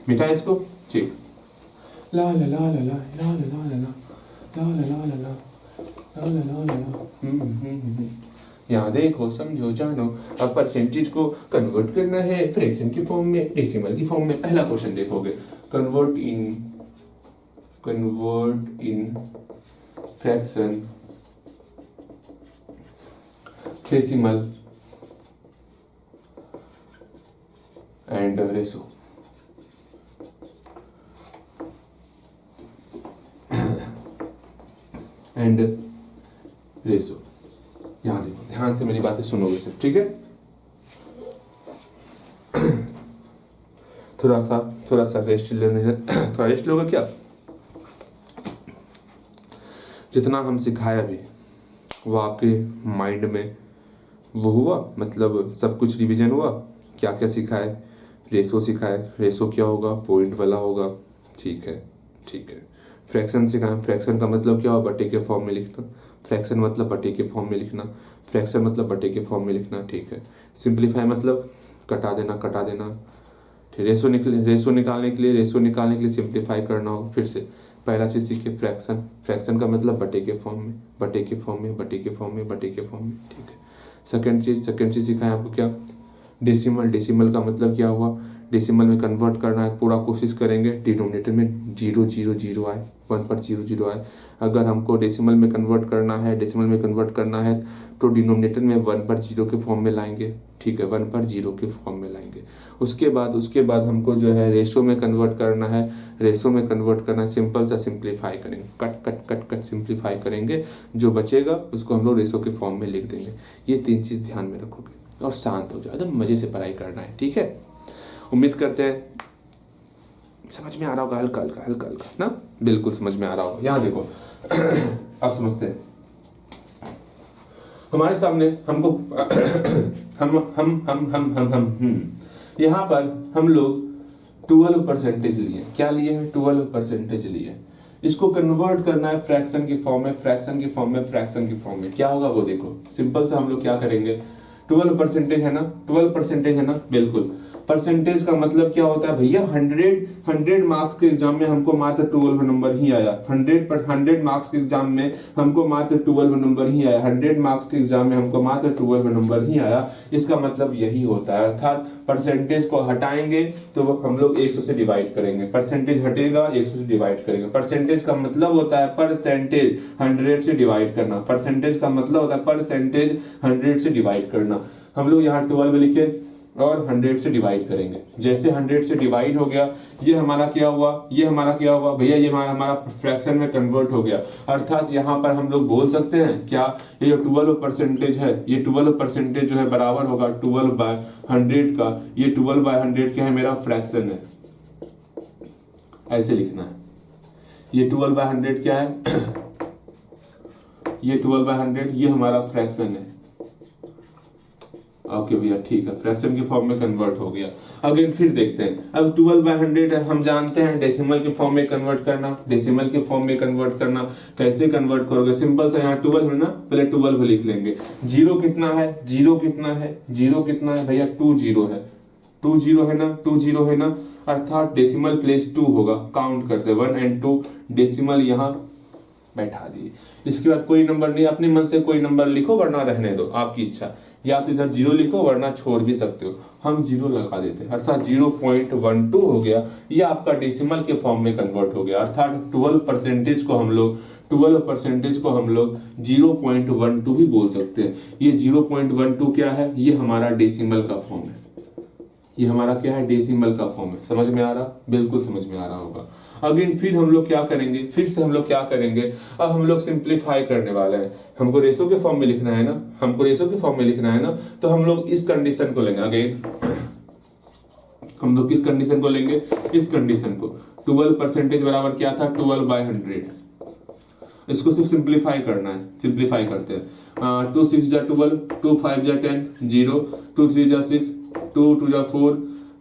Speaker 1: मिटाए इसको, ठीक। ला ला ला ला ला ला ला ला ला ला ला। यहाँ देखो, समझो, जानो। अब परसेंटेज को कन्वर्ट करना है फ्रैक्शन की फॉर्म में, डेसिमल की फॉर्म में। पहला क्वेश्चन देखोगे, convert in fraction decimal and ratio. And ratio. यहां देखो, ध्यान से मेरी बातें सुनोगे सिर्फ, ठीक है। थोड़ा सा रेस्ट लेने, थोड़ा रेस्ट लोगे क्या? जितना हम सिखाया भी वो आपके माइंड में वो हुआ, मतलब सब कुछ रिवीजन हुआ। क्या क्या सिखाए? रेशो सिखाए, रेशो क्या होगा? पॉइंट वाला होगा, ठीक है, ठीक है। फ्रैक्शन सिखाए, फ्रैक्शन का मतलब क्या होगा? बटे के फॉर्म में लिखना। फ्रैक्शन मतलब बटे के फॉर्म में लिखना, फ्रैक्शन मतलब बटे के फॉर्म में लिखना, ठीक है। सिंप्लीफाई मतलब कटा देना, कटा देना। रेशो निकालने के लिए सिंप्लीफाई करना होगा। फिर से पहला चीज सीखिए फ्रैक्शन, फ्रैक्शन का मतलब बटे के फॉर्म में, बटे के फॉर्म में, बटे के फॉर्म में, बटे के फॉर्म में, ठीक है। सेकंड चीज सिखाएं आपको क्या? डेसिमल, डेसिमल का मतलब क्या हुआ? डेसिमल में कन्वर्ट करना है, पूरा कोशिश करेंगे डिनोमिनेटर में 0 0 0 आए, 1 पर 0 0 आए। अगर हमको डेसिमल में कन्वर्ट करना है तो डिनोमिनेटर में 1 पर 0 के फॉर्म में लाएंगे, ठीक है, 1 पर 0 के फॉर्म में लाएंगे। उसके बाद हमको जो है रेशो में कन्वर्ट करना है, सिंपल सा सिंप्लीफाई करेंगे, कट सिंप्लीफाई करेंगे, जो बचेगा उसको हम लोग रेशो के फॉर्म में लिख देंगे। ये 3 चीज ध्यान में रखोगे और शांत हो जाओ, एकदम मजे से पढ़ाई करना है, ठीक है। उम्मीद करते हैं समझ में आ रहा होगा, हल्का ना, बिल्कुल समझ में आ रहा होगा। यहाँ देखो आप समझते हैं, हमारे सामने हमको यहाँ पर हम लोग 12% लिए। क्या लिए हैं? 12% लिए। इसको कन्वर्ट करना है फ्रैक्शन की फॉर्म में, क्या होगा वो देखो। सिंपल से हम लोग क्या करेंगे, 12% है ना, 12% है ना, बिल्कुल। परसेंटेज का मतलब क्या होता है भैया? 100 मार्क्स के एग्जाम में हमको मात्र 12 नंबर ही आया। 100 मार्क्स के एग्जाम में हमको मात्र 12 नंबर ही आया। 100 मार्क्स के एग्जाम में हमको मात्र 12 नंबर ही आया। इसका मतलब यही होता है, अर्थात परसेंटेज को हटाएंगे तो हम लोग 100 से डिवाइड करेंगे, परसेंटेज हटेगा 100 से डिवाइड करेंगे। परसेंटेज का मतलब होता है परसेंटेज 100 से डिवाइड करना, परसेंटेज का मतलब होता है परसेंटेज 100 से डिवाइड करना। हम लोग यहाँ 12 लिखे और 100 से डिवाइड करेंगे। जैसे 100 से डिवाइड हो गया, ये हमारा क्या हुआ भैया? ये हमारा फ्रैक्शन में कन्वर्ट हो गया। अर्थात यहाँ पर हम लोग बोल सकते हैं क्या, ये जो 12% है, ये 12% जो है बराबर होगा 12/100 का। ये 12/100 क्या है? मेरा फ्रैक्शन है, ऐसे लिखना है। ये 12/100 क्या है? ये 12/100 ये हमारा फ्रैक्शन है। ओके भैया, ठीक है, फ्रैक्शन के फॉर्म में कन्वर्ट हो गया। अगेन फिर देखते हैं, अब 12/100 हम जानते हैं डेसिमल के फॉर्म में कन्वर्ट करना। कैसे कन्वर्ट करोगे? सिंपल सा, यहाँ 12 है ना, पहले 12 लिख लेंगे। जीरो कितना है भैया? 2 0 है, 2 0 है ना, अर्थात डेसिमल प्लेस 2 होगा। काउंट करते 1 और 2, डेसिमल यहाँ बैठा दिए। इसके बाद कोई नंबर नहीं, अपने मन से कोई नंबर लिखो वरना रहने दो, आपकी इच्छा। या तो इधर 0 लिखो वरना छोड़ भी सकते हो। हम 0 लगा देते हैं, अर्थात 0.12 हो गया। ये आपका डेसिमल के फॉर्म में कन्वर्ट हो गया। अर्थात 12% को हम लोग 0.12 भी बोल सकते हैं। ये 0.12 क्या है? ये हमारा डेसिमल का फॉर्म है। ये हमारा क्या है? डेसिमल का फॉर्म है। समझ में आ रहा? बिल्कुल समझ में आ रहा होगा। अगेन फिर हम लोग क्या करेंगे? अब हम लोग सिंप्लीफाई करने वाले हैं। हमको रेशो के फॉर्म में लिखना है ना, तो हम लोग इस कंडीशन को लेंगे। अगेन हम लोग किस कंडीशन को लेंगे? इस कंडीशन को। 12% बराबर क्या था? 12/100। इसको सिर्फ सिंप्लीफाई करना है, सिंप्लीफाई करते हैं। 2 6 जा 12, 2 5 जा 10, 0, 2 3 जा 6, 2 2 जा 4,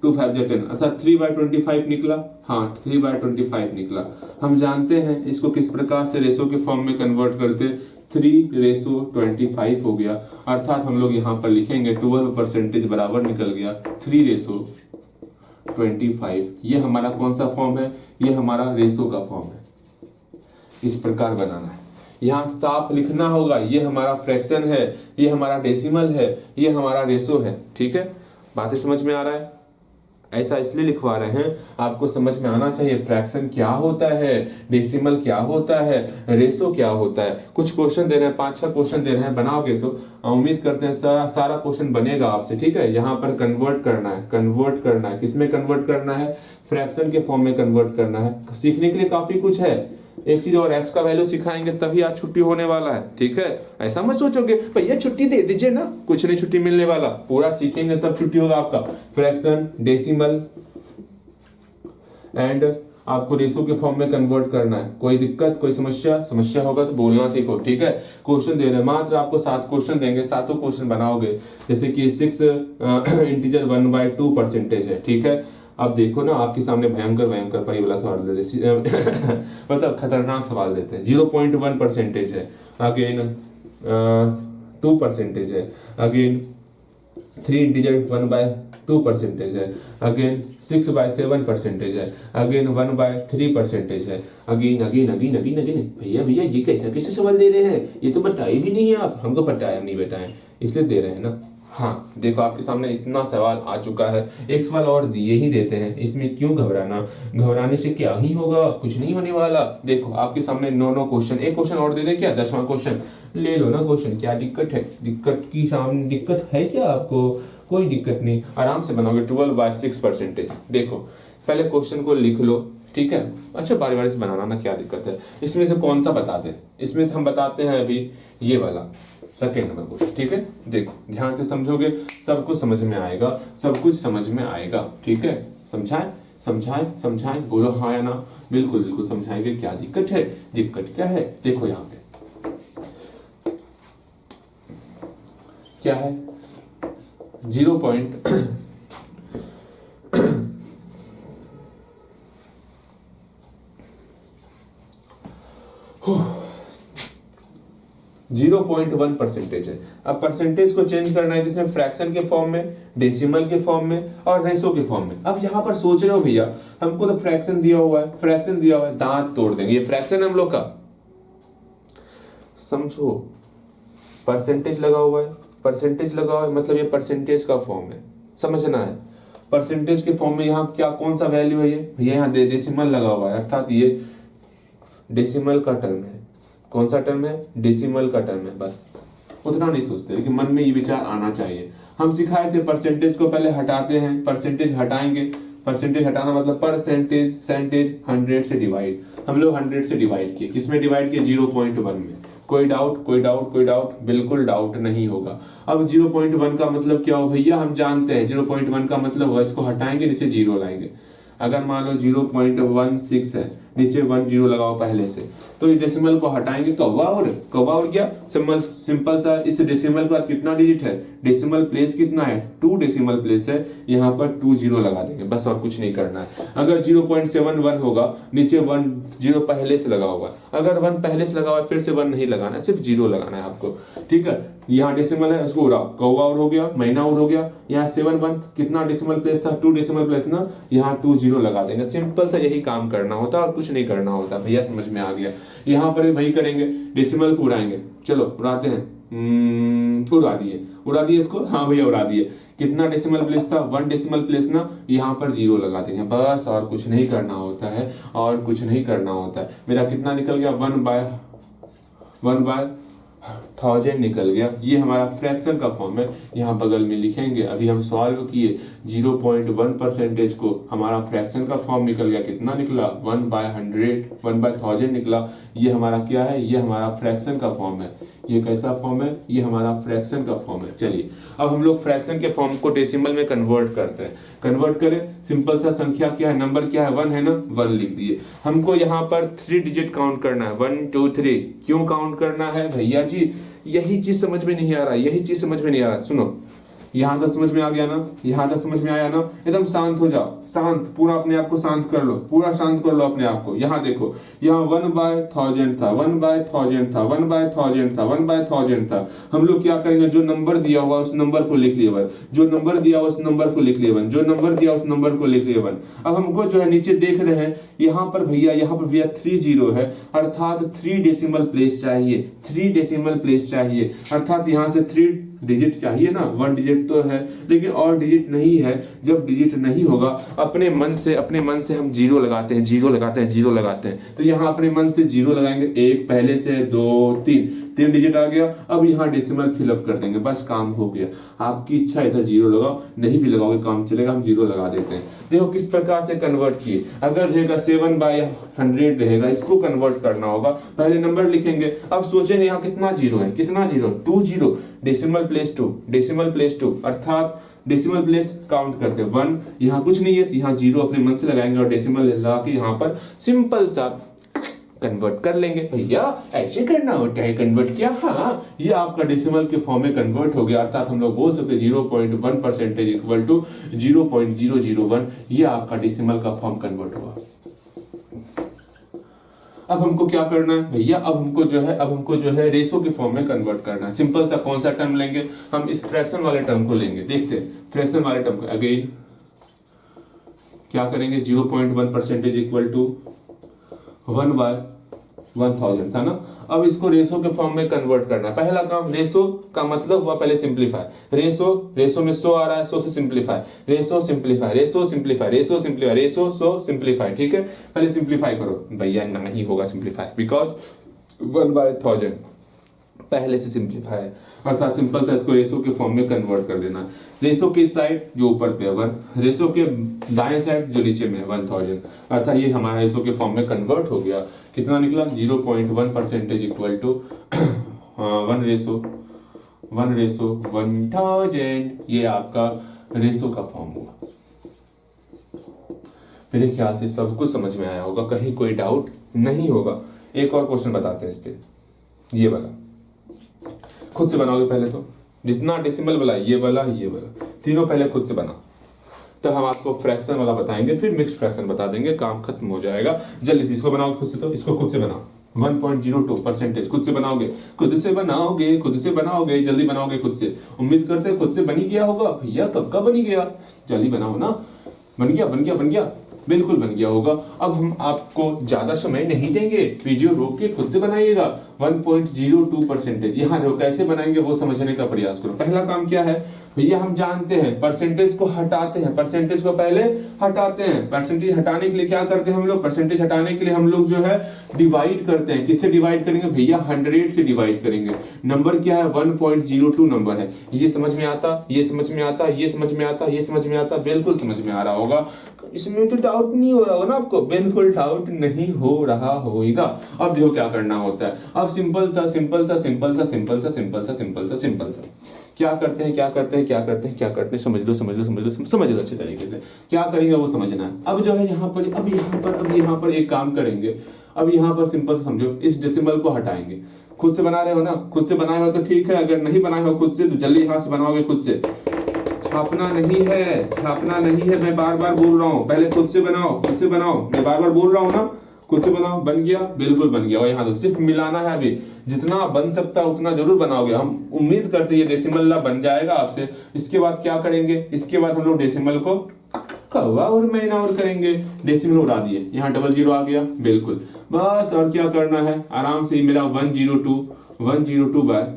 Speaker 1: 2 5 जा 10, अर्थात 3/25 निकला। हाँ, 3/25 निकला। हम जानते हैं इसको किस प्रकार से रेशो के फॉर्म में कन्वर्ट करते, 3/25 हो गया। अर्थात हम लोग यहाँ पर लिखेंगे 12% बराबर निकल गया 3/25। ये हमारा कौन सा फॉर्म है? ये हमारा रेशो का फॉर्म है। इस प्रकार बनाना है, यहाँ साफ लिखना होगा। ये हमारा फ्रैक्शन है, ये हमारा डेसिमल है, ये हमारा रेशो है। ठीक है, बातें समझ में आ रहा है? ऐसा इसलिए लिखवा रहे हैं, आपको समझ में आना चाहिए फ्रैक्शन क्या होता है, डेसिमल क्या होता है, रेशो क्या होता है। कुछ क्वेश्चन दे रहे हैं, 5-6 क्वेश्चन दे रहे हैं, बनाओगे तो उम्मीद करते हैं सारा क्वेश्चन बनेगा आपसे। ठीक है, यहाँ पर कन्वर्ट करना है, किसमें कन्वर्ट करना है, फ्रैक्शन के फॉर्म में कन्वर्ट करना है। सीखने के लिए काफी कुछ है। एक चीज और, एक्स का वैल्यू सिखाएंगे तभी आज छुट्टी होने वाला है। ठीक है, ऐसा मत सोचोगे भैया छुट्टी दे दीजिए ना, कुछ नहीं छुट्टी मिलने वाला, पूरा सीखेंगे तब छुट्टी होगा आपका। फ्रैक्शन, डेसिमल एंड आपको रेशो के फॉर्म में कन्वर्ट करना है। कोई दिक्कत, कोई समस्या होगा तो बोलना सीखो। ठीक है, क्वेश्चन दे रहे हैं, मात्र आपको 7 क्वेश्चन देंगे, 7 क्वेश्चन बनाओगे। जैसे कि 6 इंटीजर 1/2 परसेंटेज है। ठीक है, अब देखो ना, आपके सामने भयंकर परी वाला सवाल देते मतलब खतरनाक सवाल देते हैं। 0.1 परसेंटेज है, अगेन 2 परसेंटेज है, अगेन 3 इंटीजर 1/2 परसेंटेज है, अगेन 6/7 परसेंटेज है, अगेन 1/3 परसेंटेज है, अगेन। भैया ये कैसे सवाल दे रहे हैं, ये तो बताए भी नहीं है आप हमको। बताया नहीं, बताए इसलिए दे रहे हैं ना। हाँ देखो, आपके सामने इतना सवाल आ चुका है, एक सवाल और दिए ही देते हैं, इसमें क्यों घबराना, घबराने से क्या ही होगा, कुछ नहीं होने वाला। देखो आपके सामने 9 क्वेश्चन, एक क्वेश्चन और दे दे क्या, 10वां क्वेश्चन ले लो ना क्वेश्चन, क्या दिक्कत है, दिक्कत है क्या आपको, कोई दिक्कत नहीं, आराम से बनाओगे। 12/6 परसेंटेज। देखो पहले क्वेश्चन को लिख लो, ठीक है, अच्छा बारी बारी से बनाना ना, क्या दिक्कत है। इसमें से कौन सा बताते हैं, इसमें से हम बताते हैं अभी ये वाला सेकेंड नंबर क्वेश्चन। ठीक है, देखो ध्यान से समझोगे सब कुछ समझ में आएगा, सब कुछ समझ में आएगा। ठीक है, समझाएं, बोलो हाँ या ना। बिल्कुल समझाएंगे। क्या दिक्कत है, दिक्कत क्या है, देखो यहाँ पे क्या है, 0.1 परसेंटेज है। अब परसेंटेज को चेंज करना है किसमें, फ्रैक्शन के फॉर्म में, डेसिमल के फॉर्म में और रेशो के फॉर्म में। अब यहाँ पर सोच रहे हो भैया हमको तो फ्रैक्शन दिया हुआ है, दांत तोड़ देंगे, ये फ्रैक्शन हम लोग का। समझो, परसेंटेज लगा हुआ है, मतलब ये परसेंटेज का फॉर्म है, समझना है। परसेंटेज के फॉर्म में यहाँ क्या कौन सा वैल्यू है, ये भैया यहाँ डेसिमल लगा हुआ है, अर्थात ये डेसिमल का टर्म है। कौन सा टर्म है, डेसिमल का टर्म है। बस उतना नहीं सोचते, लेकिन मन में ये विचार आना चाहिए। हम सिखाए थे परसेंटेज को पहले हटाते हैं, परसेंटेज हटाएंगे। परसेंटेज हटाना मतलब परसेंटेज 100 से डिवाइड, हम लोग 100 से डिवाइड किए, किसमें डिवाइड किए, 0.1 में। कोई डाउट, बिल्कुल डाउट नहीं होगा। अब 0.1 का मतलब क्या हो भैया, हम जानते हैं 0.1 का मतलब हुआ, इसको हटाएंगे नीचे 0 लाएंगे। अगर मान लो 0.16 है, नीचे 1 0 लगाओ पहले से, तो इस डेसिमल को हटाएंगे, कौवा और क्या, सिंपल सा। इस डेसिमल के बाद कितना डिजिट है, डेसिमल प्लेस कितना है, 2 डेसिमल प्लेस है, यहाँ पर 2 0 लगा देंगे, बस और कुछ नहीं करना है। अगर 0.71 होगा, नीचे 1 0 पहले से लगा होगा, अगर 1 पहले से लगा हुआ फिर से 1 नहीं लगाना है, सिर्फ 0 लगाना है आपको। ठीक है, यहाँ डेसिमल है, उसको उड़ाओ, कौवा और हो गया, महीना और हो गया। यहाँ 7 कितना डेसिमल प्लेस था, 2 डेसिमल प्लेस ना, यहाँ 2 0 लगा देंगे। सिंपल सा यही काम करना होता है और कुछ नहीं करना होता। भैया समझ में आ गया। यहाँ पर भी वही करेंगे, डेसिमल को उड़ाएंगे। चलो उड़ाते हैं, उड़ा दिए इसको, हाँ भैया उड़ा दिए। कितना डेसिमल प्लेस था, 1 डेसिमल प्लेस ना, यहाँ पर 0 लगा देंगे, बस और कुछ नहीं करना होता है। मेरा कितना निकल गया, 1/1000 निकल गया। ये हमारा फ्रैक्शन का फॉर्म है, यहाँ बगल में लिखेंगे। अभी हम सॉल्व किए 0.1 परसेंटेज को, हमारा फ्रैक्शन का फॉर्म निकल गया, कितना निकला, 1/1000 निकला। ये हमारा क्या है, ये हमारा फ्रैक्शन का फॉर्म है। ये कैसा फॉर्म है, ये हमारा फ्रैक्शन का फॉर्म है। चलिए अब हम लोग फ्रैक्शन के फॉर्म को डेसिमल में कन्वर्ट करते हैं। कन्वर्ट करें, सिंपल सा संख्या क्या है, नंबर क्या है, 1 है ना, 1 लिख दिए। हमको यहाँ पर 3 डिजिट काउंट करना है, 1 2 3। क्यों काउंट करना है भैया जी, यही चीज समझ में नहीं आ रहा, सुनो। यहाँ तक समझ में आ गया ना, यहाँ तक समझ में आया ना। एकदम शांत हो जाओ, शांत, पूरा अपने आप को शांत कर लो, पूरा शांत कर लो अपने आप को। यहाँ देखो, यहाँ 1/1000 था, 1/1000 था, 1/1000 था, 1/1000 था। हम लोग क्या करेंगे, जो नंबर दिया हुआ उस नंबर को लिख लिए 1, जो नंबर दिया उस नंबर को लिख लिए 1, जो नंबर दिया उस नंबर को लिख लिए 1। अब हमको जो है नीचे देख रहे हैं, यहाँ पर भैया 3 0 है, अर्थात 3 डेसिमल प्लेस चाहिए, 3 डेसिमल प्लेस चाहिए, अर्थात यहाँ से 3 डिजिट चाहिए ना, 1 डिजिट तो है लेकिन और डिजिट नहीं है। जब डिजिट नहीं होगा अपने मन से हम जीरो लगाते हैं, जीरो लगाते हैं, जीरो लगाते हैं। तो यहाँ अपने मन से जीरो लगाएंगे, 1 पहले से, 2 3 डिजिट आ गया। अब यहाँ डेसिमल फिलअप कर देंगे, बस काम हो गया। आपकी इच्छा है था जीरो लगाओ, नहीं भी लगाओगे काम चलेगा, हम जीरो लगा देते हैं। देखो किस प्रकार से कन्वर्ट किए। अगर रहेगा 7/100 रहेगा, इसको कन्वर्ट करना होगा, पहले नंबर लिखेंगे। अब सोचेंगे यहाँ कितना जीरो है, कितना zero, 2 zero, decimal place 2, decimal place 2, अर्थात डेसिमल प्लेस काउंट करते हैं 1, यहाँ कुछ नहीं है, यहाँ जीरो अपने मन से लगाएंगे और डेसिमल लगा के यहाँ पर सिंपल सा कन्वर्ट कर लेंगे। भैया ऐसे करना होता है, कन्वर्ट किया, हाँ ये आपका डेसिमल के फॉर्म में कन्वर्ट हो गया। अर्थात हम लोग बोल सकते हैं 0.1% इक्वल टू 0.001, ये आपका डेसिमल का फॉर्म कन्वर्ट हुआ। अब हमको क्या करना है भैया, अब हमको जो है रेशो के फॉर्म में कन्वर्ट करना है। सिंपल सा कौन सा टर्म लेंगे, हम इस फ्रैक्शन वाले टर्म को लेंगे। देखते हैं फ्रैक्शन वाले टर्म को, अगेन क्या करेंगे, 0.1% इक्वल टू 1/1000 था ना। अब इसको रेशो के फॉर्म में कन्वर्ट करना है। पहला काम, रेशो का मतलब हुआ पहले सिंप्लीफाई। रेशो में 100 आ रहा है, 100 से simplify, ratio simplify, ratio simplify, ratio simplify, ratio 100 simplify. ठीक है, पहले सिंप्लीफाई करो भैया, नहीं होगा सिंप्लीफाई बिकॉज 1/1000 पहले से सिंप्लीफाई है, अर्थात सिंपल सा इसको रेशो के फॉर्म में कन्वर्ट कर देना। रेशो की साइड जो ऊपर पे है 1, रेशो के दाएं साइड जो नीचे में है 1000, अर्थात ये हमारा रेशो के फॉर्म में कन्वर्ट हो गया। कितना निकला, 0.1% इक्वल टू 1/1000, ये आपका रेशो का फॉर्म हुआ। मेरे ख्याल से सब कुछ समझ में आया होगा, कहीं कोई डाउट नहीं होगा। एक और क्वेश्चन बताते हैं इस पे, ये वाला खुद से बनाओगे पहले, तो जितना डेसिमल वाला, ये वाला तीनों पहले खुद से बना, तब हम आपको फ्रैक्शन वाला बताएंगे, फिर मिक्स्ड फ्रैक्शन बता देंगे, काम खत्म हो जाएगा। जल्दी से इसको बनाओगे खुद से, तो इसको खुद से बनाओ। 1.02% खुद से बनाओगे, जल्दी बनाओगे खुद से। उम्मीद करते हैं खुद से बनी गया होगा। भैया कब का बनी गया, जल्दी बनाओ ना। बन गया, बिल्कुल बन गया होगा। अब हम आपको ज्यादा समय नहीं देंगे, वीडियो रोक के खुद से बनाइएगा। 1.02%, यहाँ देखो कैसे बनाएंगे वो समझने का प्रयास करो। पहला काम क्या है भैया, हम जानते हैं परसेंटेज को हटाते हैं, परसेंटेज को पहले हटाते हैं। परसेंटेज हटाने के लिए क्या करते हैं हम लोग, परसेंटेज हटाने के लिए हम लोग जो है डिवाइड करते हैं। किससे डिवाइड करेंगे भैया, 100 से डिवाइड करेंगे। नंबर क्या है, 1.02 नंबर है। ये समझ में आता, ये समझ में आता, ये समझ में आता, ये समझ में आता, बिल्कुल समझ में आ रहा होगा। इसमें तो डाउट नहीं हो रहा होगा ना आपको, बिल्कुल डाउट नहीं हो रहा होगा। अब देखो क्या करना होता है। अब सिंपल सा क्या करते हैं, समझ लो अच्छे तरीके से क्या करेंगे वो समझना है। अब जो है यहाँ पर एक काम करेंगे। अब यहाँ पर सिंपल से समझो, इस डेसिमल को हटाएंगे। खुद से बना रहे हो ना, खुद से बनाए हो तो ठीक है, अगर नहीं बनाए हो खुद से तो जल्दी यहाँ से बनाओगे खुद से। छापना नहीं है, मैं बार बार बोल रहा हूँ, पहले खुद से बनाओ, मैं बार बार बोल रहा हूँ ना, खुद से बनाओ। बन गया, बिल्कुल बन गया। और यहाँ तो सिर्फ मिलाना है, अभी जितना बन सकता है उतना जरूर बनाओगे। हम उम्मीद करते हैं ये डेसिमल बन जाएगा आपसे। इसके बाद क्या करेंगे, इसके बाद हम लोग डेसिमल को कौवा और मैना और करेंगे। डेसिमल उड़ा दिए, यहाँ 00 आ गया, बिल्कुल बस। और क्या करना है, आराम से मेरा 102 बाय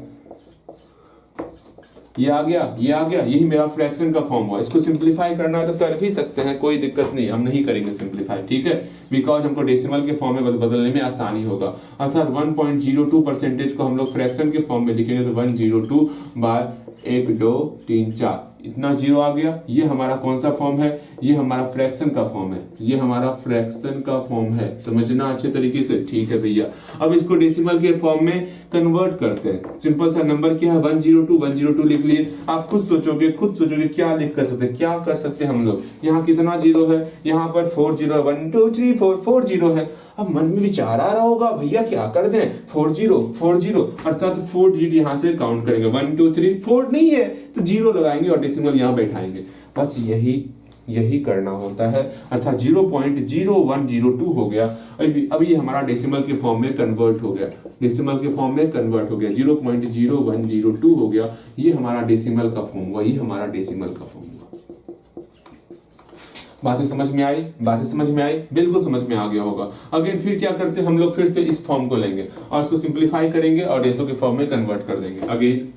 Speaker 1: ये आ गया, यही मेरा फ्रैक्शन का फॉर्म हुआ। इसको सिंप्लीफाई करना है तो कर भी सकते हैं, कोई दिक्कत नहीं, हम नहीं करेंगे सिंप्लीफाई, ठीक है, बिकॉज हमको डेसिमल के फॉर्म में बदलने में आसानी होगा। अर्थात 1.02% को हम लोग फ्रैक्शन के फॉर्म में लिखेंगे तो 102 बाय 1 2 3 4, इतना जीरो आ गया। ये हमारा कौन सा फॉर्म है, ये हमारा फ्रैक्शन का फॉर्म है, समझना अच्छे तरीके से, ठीक है भैया। अब इसको डेसिमल के फॉर्म में कन्वर्ट करते हैं। सिंपल सा नंबर क्या है, 102 लिख लिए। आप खुद सोचोगे क्या लिख कर सकते, क्या कर सकते हैं हम लोग। यहाँ कितना जीरो है, यहाँ पर 4 जीरो, 1 2 3 4 जीरो है। अब मन में विचार आ रहा होगा भैया क्या कर दें, 4 जीरो, अर्थात 4 डिजिट यहाँ से काउंट करेंगे, 1 2 3 4 नहीं है तो जीरो लगाएंगे और डेसिमल यहाँ बैठाएंगे। बस यही करना होता है, अर्थात 0.0102 हो गया। अब ये हमारा डेसिमल के फॉर्म में कन्वर्ट हो गया, 0.0102 हो गया। ये हमारा डेसिमल का फॉर्म हुआ, बातें समझ में आई, बिल्कुल समझ में आ गया होगा। अगेन फिर क्या करते हैं हम लोग, फिर से इस फॉर्म को लेंगे और इसको सिंप्लीफाई करेंगे और रेशो के फॉर्म में कन्वर्ट कर देंगे। अगेन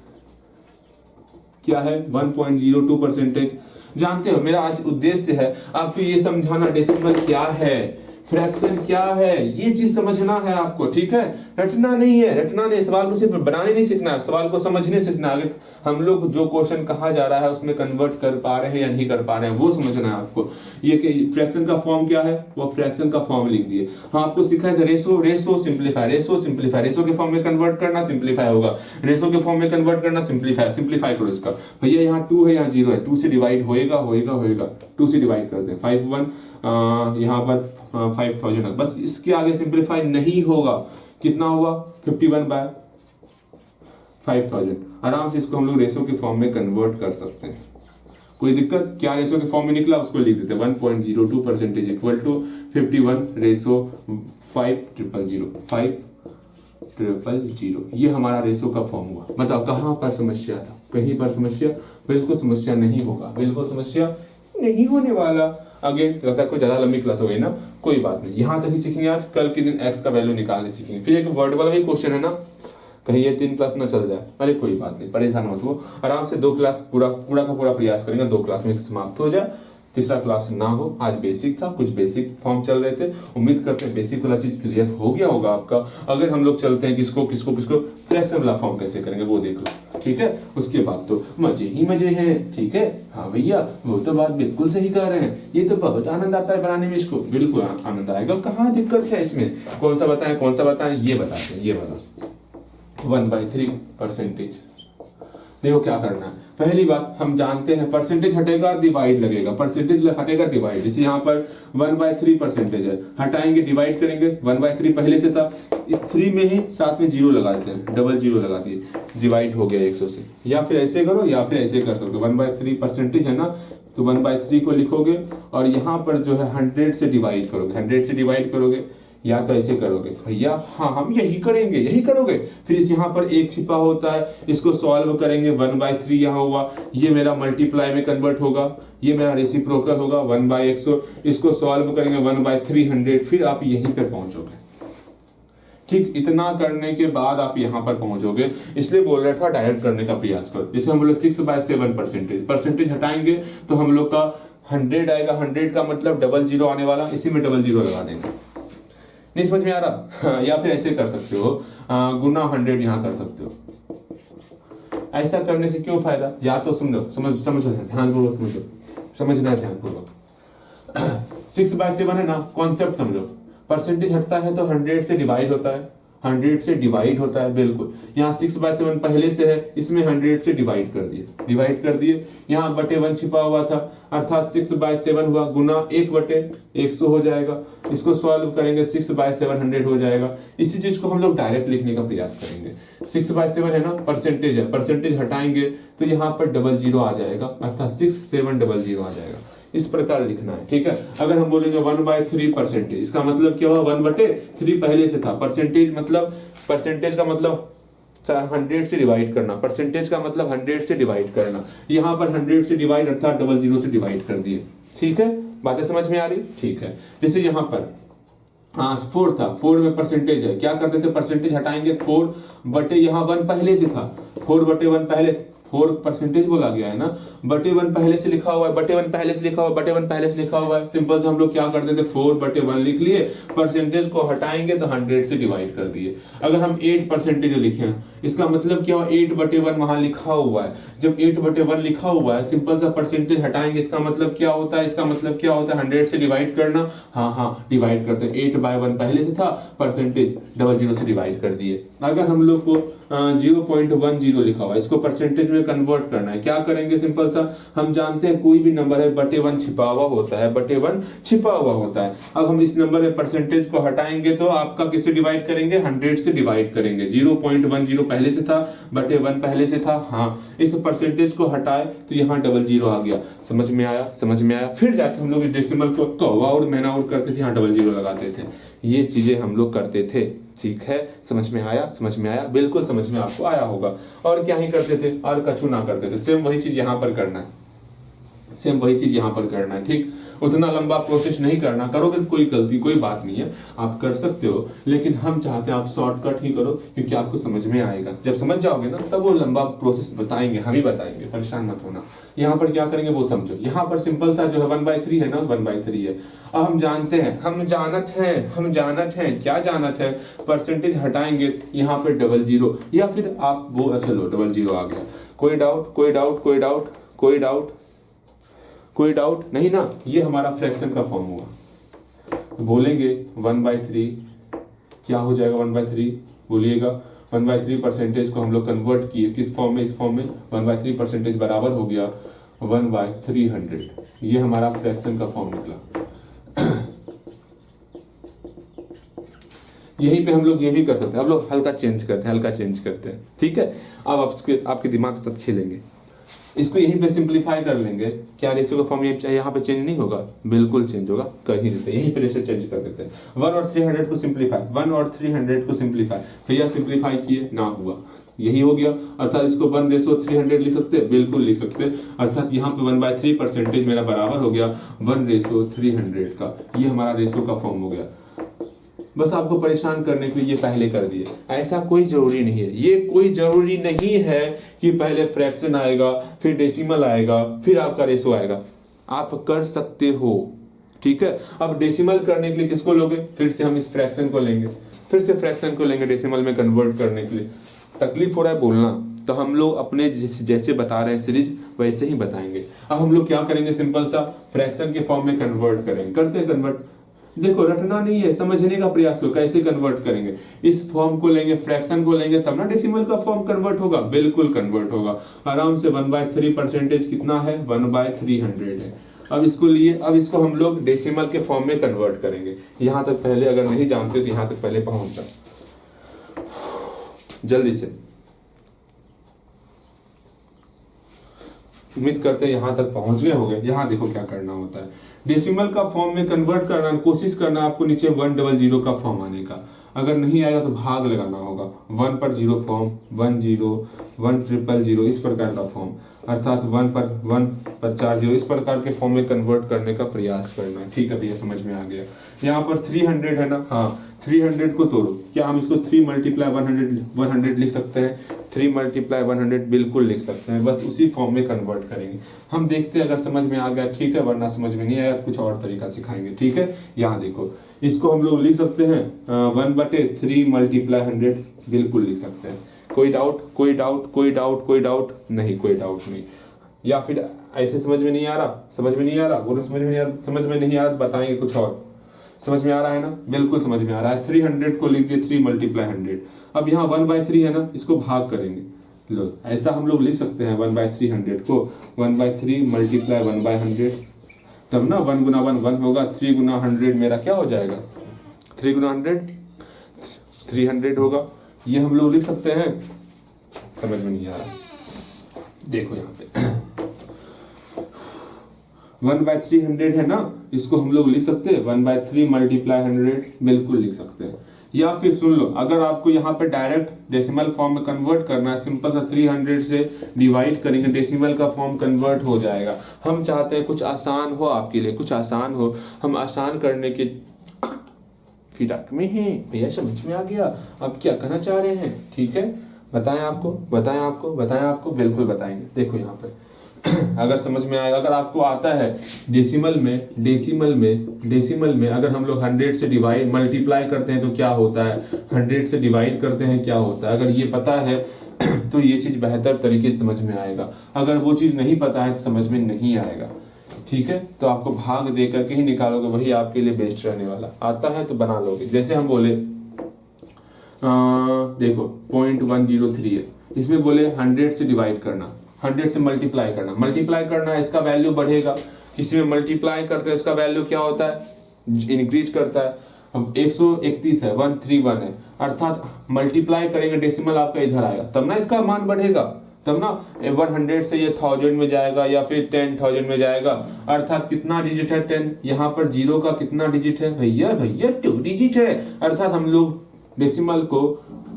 Speaker 1: क्या है 1.02%। जानते हो मेरा आज उद्देश्य है आपको ये समझाना डेसिमल क्या है, फ्रैक्शन क्या है, ये चीज समझना है आपको, ठीक है। रटना नहीं है, रटना नहीं, सवाल को सिर्फ बनाने नहीं सीखना है, सवाल को समझने सीखना है। अगर हम लोग जो क्वेश्चन कहा जा रहा है उसमें कन्वर्ट कर पा रहे हैं या नहीं कर पा रहे हैं वो समझना है आपको। ये फ्रैक्शन का फॉर्म क्या है, वो फ्रैक्शन का फॉर्म लिख दिए। हाँ आपको सिखाया था ratio, ratio simplify, ratio simplify, ratio के फॉर्म में कन्वर्ट करना सिंप्लीफाई होगा, रेशो के फॉर्म में कन्वर्ट करना सिंप्लीफाई, सिंप्लीफाई करो इसका। भैया यहाँ 2 है यहाँ 0 है, 2 से डिवाइड होएगा होएगा होएगा, 2 से डिवाइड करते हैं, 51 यहाँ पर 5000 है, बस इसके आगे सिंप्लीफाई नहीं होगा। कितना होगा 51/5000। आराम से इसको हम लोग रेशो के फॉर्म में कन्वर्ट कर सकते हैं, कोई दिक्कत क्या। रेशो के फॉर्म में निकला उसको लिख देते हैं 1.02% इक्वल टू 51/500। ये हमारा रेशो का फॉर्म हुआ। बताओ कहां पर समस्या था, कहीं पर समस्या, बिल्कुल समस्या नहीं होगा, बिल्कुल समस्या नहीं होने वाला। अगेन लगता है कोई ज्यादा लंबी क्लास हो गई ना, कोई बात नहीं, यहां तक ही सीखेंगे आज, कल के दिन एक्स का वैल्यू निकालने सीखेंगे। फिर एक वर्ड वाला भी क्वेश्चन है ना, कहीं ये 3 क्लास ना चल जाए, अरे कोई बात नहीं, परेशान मत हो, आराम से 2 क्लास पूरा का पूरा प्रयास करेंगे 2 क्लास में समाप्त हो जाए, तीसरा क्लास ना हो। आज बेसिक था, कुछ बेसिक फॉर्म चल रहे थे, उम्मीद करते हैं बेसिक वाला चीज क्लियर हो गया होगा आपका। अगर हम लोग चलते हैं किसको फ्रैक्शन वाला फॉर्म कैसे करेंगे वो देख लो, ठीक है। उसके बाद तो मजे ही मजे हैं, ठीक है। हाँ भैया वो तो बात बिल्कुल सही कह रहे हैं, ये तो बहुत आनंद आता है बनाने में, इसको बिल्कुल आनंद आएगा। कहाँ दिक्कत है इसमें, कौन सा बताएं ये बताते हैं, ये बता 1/3%। देखो क्या करना है, पहली बात हम जानते हैं परसेंटेज हटेगा डिवाइड लगेगा, परसेंटेज हटेगा डिवाइड। जैसे यहाँ पर 1/3% है, हटाएंगे डिवाइड करेंगे, 1/3 पहले से था, इस 3 में ही साथ में 0 लगा देते हैं, डबल 0 लगा दिए, डिवाइड हो गया 100 से। या फिर ऐसे करो या फिर ऐसे कर सकते हो, 1/3% है ना, तो 1/3 को लिखोगे और यहाँ पर जो है 100 से डिवाइड करोगे, 100 से डिवाइड करोगे, या तो ऐसे करोगे भैया, हाँ हम यही करेंगे, यही करोगे। फिर यहाँ पर 1 छिपा होता है, इसको सॉल्व करेंगे, 1/3 यहाँ हुआ, ये मेरा मल्टीप्लाई में कन्वर्ट होगा, ये मेरा रेसिप्रोकल होगा 1/100, इसको सॉल्व करेंगे 1/300, फिर आप यहीं पे पहुंचोगे। ठीक, इतना करने के बाद आप यहाँ पर पहुंचोगे, इसलिए बोल रहा था डायरेक्ट करने का प्रयास करो। जैसे हम लोग 6/7 परसेंटेज हटाएंगे तो हम लोग का 100 आएगा, 100 का मतलब डबल 0 आने वाला, इसी में डबल 0 लगा देंगे। नहीं समझ में आ रहा? या फिर ऐसे कर सकते हो, गुना 100 यहाँ कर सकते हो। ऐसा करने से क्यों फायदा, या तो समझो ध्यानपूर्वक समझना है ध्यानपूर्वक। 6/7 है ना, कॉन्सेप्ट समझो। परसेंटेज हटता है तो 100 से डिवाइड होता है, 100 से डिवाइड होता है, बिल्कुल। यहाँ 6/7 पहले से है, इसमें 100 से डिवाइड कर दिए, यहाँ बटे 1 छिपा हुआ था, अर्थात 6/7 हुआ, गुना 1/100 हो जाएगा। इसको सॉल्व करेंगे, 6/700 हो जाएगा। इसी चीज को हम लोग डायरेक्ट लिखने का प्रयास करेंगे। 6/7 है ना, परसेंटेज है, परसेंटेज हटाएंगे तो यहाँ पर डबल 0 आ जाएगा, अर्थात 6700 आ जाएगा। इस प्रकार लिखना है, ठीक है। अगर हम बोलेंगे 1/3%, इसका मतलब क्या हुआ, 1/3 पहले से था, परसेंटेज का मतलब 100 से डिवाइड करना, परसेंटेज का मतलब 100 से डिवाइड करना। यहाँ पर 100 से डिवाइड अर्थात डबल 0 से डिवाइड कर दिए, ठीक है। बातें समझ में आ रही, ठीक है। जैसे यहाँ पर 4 था, 4 में परसेंटेज है, क्या करते थे, परसेंटेज हटाएंगे, 4/, यहाँ 1 पहले से था, 4/1 पहले, 4 परसेंटेज बोला गया है ना, बटे 1 पहले से लिखा हुआ है, बटे 1 पहले से लिखा हुआ है। सिंपल से हम लोग क्या करते थे, 4/1 लिख लिए, परसेंटेज को हटाएंगे तो 100 से डिवाइड कर दिए। अगर हम 8% लिखें, इसका मतलब क्या हुआ, 8/1 वहां लिखा हुआ है। जब 8/1 लिखा हुआ है, सिंपल सा परसेंटेज हटाएंगे, इसका मतलब क्या होता है, 100 से डिवाइड करना। हाँ डिवाइड करते हैं, 8/1 पहले से था, परसेंटेज डबल 0 से डिवाइड कर दिए। अगर हम लोग को 0.10 लिखा हुआ है, इसको परसेंटेज में कन्वर्ट करना है, क्या करेंगे, सिंपल सा हम जानते हैं कोई भी नंबर है बटे 1 छिपा हुआ होता है, अब हम इस नंबर में परसेंटेज को हटाएंगे तो आपका किससे डिवाइड करेंगे, 100 से डिवाइड करेंगे। 0.10 पहले से था, बटे 1 पहले से था, हाँ इस परसेंटेज को हटाए तो यहाँ डबल 0 आ गया। समझ में आया। फिर जाके हम लोग इस डेसिमल को कौवा और मैना आउट करते थे, यहाँ डबल 0 लगाते थे। ये चीजें हम लोग करते थे, ठीक है। समझ में आया, बिल्कुल समझ में आपको आया होगा। और क्या ही करते थे, और कछु ना करते थे, सेम वही चीज यहाँ पर करना है। सेम वही चीज यहाँ पर करना है। ठीक, उतना लंबा प्रोसेस नहीं करना, करोगे तो कोई गलती कोई बात नहीं है, आप कर सकते हो, लेकिन हम चाहते हैं आप शॉर्टकट ही करो, क्योंकि आपको समझ में आएगा। जब समझ जाओगे ना तब वो लंबा प्रोसेस बताएंगे, हम ही बताएंगे, परेशान मत होना। यहाँ पर क्या करेंगे वो समझो। यहाँ पर सिंपल सा जो है 1/3 है ना, 1/3 है। अब हम जानते हैं, हम जानत हैं क्या जानत है, परसेंटेज हटाएंगे यहाँ पे 00, या फिर आप वो चलो 00 आ गया। कोई डाउट कोई डाउट कोई डाउट कोई डाउट कोई डाउट नहीं ना, ये हमारा फ्रैक्शन का फॉर्म हुआ। तो बोलेंगे 1/3 क्या हो जाएगा, 1/3 बोलिएगा। 1/3 परसेंटेज को हम लोग कन्वर्ट किए किस फॉर्म में, इस फॉर्म में 1/3 परसेंटेज बराबर हो गया 1/300। ये हमारा फ्रैक्शन का फॉर्म निकला। यहीं पे हम लोग ये भी कर सकते हैं, हम लोग हल्का चेंज करते हैं, ठीक है। अब आपके दिमाग के साथ खेलेंगे, इसको यहीं पे सिंपलीफाई कर लेंगे। क्या रेशियो का फॉर्म यहाँ पे चेंज नहीं होगा, बिल्कुल चेंज होगा, कर ही देते हैं, यहीं पे रेशियो चेंज कर देते हैं। 1 और 300 को सिंपलीफाई, 1 और 300 को सिंपलीफाई, भैया सिंपलीफाई किए ना हुआ, यही हो गया। अर्थात इसको 1/300 लिख सकते हैं, बिल्कुल लिख सकते हैं। अर्थात यहाँ पे 1/3 परसेंटेज मेरा बराबर हो गया 1/300 का। ये हमारा रेशियो का फॉर्म हो गया। बस आपको परेशान करने के लिए ये पहले कर दिए, ऐसा कोई जरूरी नहीं है। ये कोई जरूरी नहीं है कि पहले फ्रैक्शन आएगा, फिर डेसिमल आएगा, फिर आपका रेशो आएगा। आप कर सकते हो, ठीक है। अब डेसिमल करने के लिए किसको लोगे, फिर से हम इस फ्रैक्शन को लेंगे, फिर से फ्रैक्शन को लेंगे डेसिमल में कन्वर्ट करने के लिए। तकलीफ हो रहा है बोलना, तो हम लोग अपने जैसे बता रहे हैं सीरीज वैसे ही बताएंगे। अब हम लोग क्या करेंगे, सिंपल सा फ्रैक्शन के फॉर्म में कन्वर्ट करेंगे। करते हैं कन्वर्ट, देखो रटना नहीं है, समझने का प्रयास करो कैसे कन्वर्ट करेंगे। इस फॉर्म को लेंगे, फ्रैक्शन को लेंगे, तब ना डेसिमल का फॉर्म कन्वर्ट होगा, बिल्कुल कन्वर्ट होगा आराम से। 1/3 परसेंटेज कितना है, 1/300 है। अब इसको लिए, अब इसको हम लोग डेसिमल के फॉर्म में कन्वर्ट करेंगे। यहां तक पहले अगर नहीं जानते तो यहां तक पहले पहुंच जाओ जल्दी से। उम्मीद करते हैं यहां तक पहुंच गए होंगे। यहां देखो क्या करना होता है, डेसिमल का फॉर्म में कन्वर्ट करना, कोशिश करना आपको नीचे 100 का फॉर्म आने का। अगर नहीं आएगा तो भाग लगाना होगा। 1 पर 0 फॉर्म, 10 1000 इस प्रकार का फॉर्म, अर्थात 1 पर 4 0 इस प्रकार के फॉर्म में कन्वर्ट करने का प्रयास करना है। ठीक है भैया, समझ में आ गया। यहाँ पर 300 है ना, हाँ 300 को तोड़ो। क्या हम इसको 3 × 100 लिख सकते हैं, 3 × 100 बिल्कुल लिख सकते हैं। बस उसी फॉर्म में कन्वर्ट करेंगे। हम देखते हैं अगर समझ में आ गया ठीक है, वरना समझ में नहीं आया तो कुछ और तरीका सिखाएंगे। ठीक है, यहाँ देखो इसको हम लोग लिख सकते हैं 1/3 × 100 बिल्कुल लिख सकते हैं। कोई डाउट कोई डाउट कोई डाउट कोई डाउट नहीं, कोई डाउट नहीं। या फिर ऐसे समझ में नहीं आ रहा, समझ में नहीं आ रहा, बोलो समझ में नहीं आ रहा, समझ में नहीं आ रहा तो बताएंगे कुछ और। समझ में आ रहा है ना, बिल्कुल समझ में आ रहा है। 300 को लिख दिए 3 × 100। अब यहाँ 1/3 है ना, इसको भाग करेंगे। लो ऐसा हम लोग लिख सकते हैं 1/300 को 1/3 × 1/100, तब ना 1 × 1 1 होगा, 3 × 100 मेरा क्या हो जाएगा, 3 × 100 300 होगा। ये हम लोग लिख सकते हैं। समझ में नहीं आ रहा, देखो यहाँ पे 1/300 है ना, इसको हम लोग लिख सकते हैं 1/3 × 100 बिल्कुल लिख सकते हैं। या फिर सुन लो, अगर आपको यहाँ पे डायरेक्ट डेसिमल फॉर्म में कन्वर्ट करना है, सिंपल सा 300 से डिवाइड करेंगे, डेसिमल का फॉर्म कन्वर्ट हो जाएगा। हम चाहते हैं कुछ आसान हो आपके लिए, कुछ आसान हो, हम आसान करने के फिराक में हैं। भैया समझ में आ गया, अब क्या कहना चाह रहे हैं, ठीक है। बताएं आपको, बताएं आपको, बताएं आपको, बिल्कुल बताएंगे। देखो यहाँ पे अगर समझ में आएगा, अगर आपको आता है डेसिमल में अगर हम लोग 100 से डिवाइड मल्टीप्लाई करते हैं तो क्या होता है, 100 से डिवाइड करते हैं क्या होता है, अगर ये पता है तो ये चीज बेहतर तरीके से समझ में आएगा। अगर वो चीज नहीं पता है तो समझ में नहीं आएगा। ठीक है, तो आपको भाग दे करके ही निकालोगे, वही आपके लिए बेस्ट रहने वाला। आता है तो बना लोगे। जैसे हम बोले देखो 0.103 है, इसमें बोले 100 से डिवाइड करना, 100 से मल्टीप्लाई करना, इसका वैल्यू बढ़ेगा। किसी में मल्टीप्लाई करते हैं इसका वैल्यू क्या होता है, इंक्रीज करता है। अब 131 है, 131 है, अर्थात मल्टीप्लाई करेंगे डेसिमल आपका इधर आएगा, तब ना इसका मान बढ़ेगा, तब ना 100 से ये 1000 में जाएगा या फिर 10,000 में जाएगा। अर्थात कितना डिजिट है 10, यहाँ पर 0 का कितना डिजिट है भैया 2 डिजिट है। अर्थात हम लोग डेसिमल को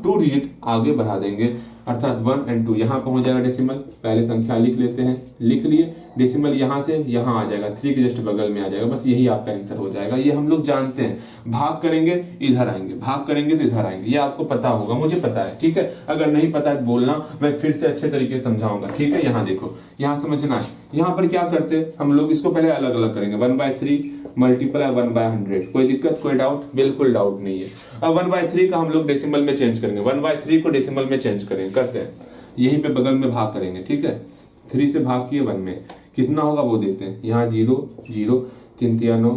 Speaker 1: 2 डिजिट आगे बढ़ा देंगे, अर्थात 1 और 2 यहाँ पहुंच जाएगा डेसिमल। पहले संख्या लिख लेते हैं, लिख लिए, डेसिमल यहाँ से यहाँ आ जाएगा, 3 के जस्ट बगल में आ जाएगा, बस यही आपका आंसर हो जाएगा। ये हम लोग जानते हैं, भाग करेंगे इधर आएंगे, भाग करेंगे तो इधर आएंगे, ये आपको पता होगा, मुझे पता है, ठीक है। अगर नहीं पता है बोलना, मैं फिर से अच्छे तरीके से समझाऊंगा, ठीक है। यहाँ देखो, यहाँ समझना है, यहाँ पर क्या करते हैं हम लोग, इसको पहले अलग अलग करेंगे, 1/3 मल्टीप्लाई 1/100, कोई दिक्कत, कोई डाउट? बिल्कुल डाउट नहीं है। अब 1/3 का हम लोग डेसिमल में चेंज करेंगे, 1/3 को डेसिमल में चेंज करेंगे, करते हैं, यहीं पे बगल में भाग करेंगे, ठीक है। 3 से भाग किए 1 में, कितना होगा वो देखते हैं। यहाँ 0 0, 3 3 9,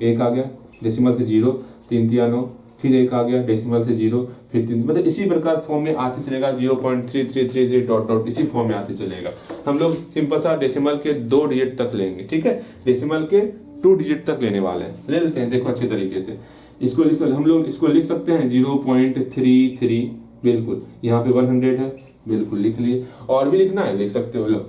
Speaker 1: 1 आ गया डेसिमल से 0, 3 3 9, फिर 1 आ गया डेसिमल से 0, फिर 3, मतलब इसी प्रकार फॉर्म में आते चलेगा, 0.3333 डॉट डॉट इसी फॉर्म में आते चलेगा। हम लोग सिंपल सा डेसिमल के 2 डिजिट तक लेंगे, ठीक है। डेसिमल के 2 डिजिट तक लेने वाले हैं, ले लेते हैं। देखो अच्छे तरीके से इसको हम लोग इसको लिख सकते हैं 0.33, बिल्कुल। यहाँ पे 100 है, बिल्कुल लिख लिए। और भी लिखना है लिख सकते हो लोग,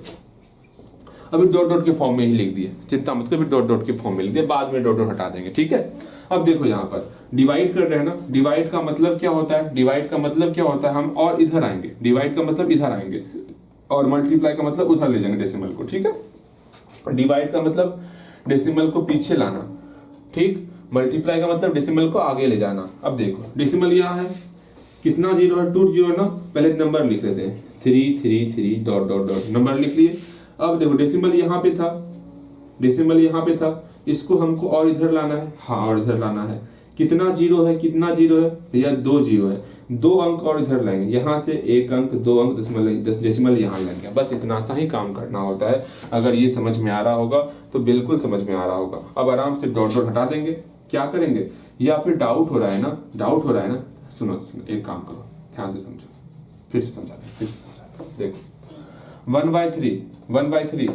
Speaker 1: अभी डॉट डॉट के फॉर्म में ही लिख दिए, चिंता मत करो, डॉट डॉट के फॉर्म में लिख दिए, बाद में डॉट डॉट हटा देंगे, ठीक है। अब देखो यहाँ पर डिवाइड कर रहे हैं ना, डिवाइड का मतलब क्या होता है, डिवाइड का मतलब क्या होता है, हम और इधर आएंगे, डिवाइड का मतलब इधर आएंगे, और मल्टीप्लाई का मतलब उधर ले जाएंगे डेसिमल को, ठीक है। डिवाइड का मतलब डेसिमल को पीछे लाना, ठीक। मल्टीप्लाई का मतलब डेसिमल को आगे ले जाना। अब देखो डेसिमल यहाँ है, कितना जीरो है, 2 जीरो ना, पहले नंबर लिख लेते हैं, 333 डॉट डॉट डॉट, नंबर लिख लिए। अब देखो डेसिमल यहाँ पे था, डेसिमल यहाँ पे था, इसको हमको और इधर लाना है, हाँ और इधर लाना है। कितना जीरो है, कितना जीरो है भैया, 2 जीरो है, 2 अंक और इधर लाएंगे, यहाँ से 1 अंक 2 अंक डेसिमल यहाँ लेंगे, बस इतना सा ही काम करना होता है। अगर ये समझ में आ रहा होगा तो बिल्कुल समझ में आ रहा होगा। अब आराम से डॉट डॉट हटा देंगे, क्या करेंगे, या फिर डाउट हो रहा है ना, डाउट हो रहा है ना, सुनो एक काम करो, ध्यान से समझो, फिर से समझाते हैं, देखो 1/3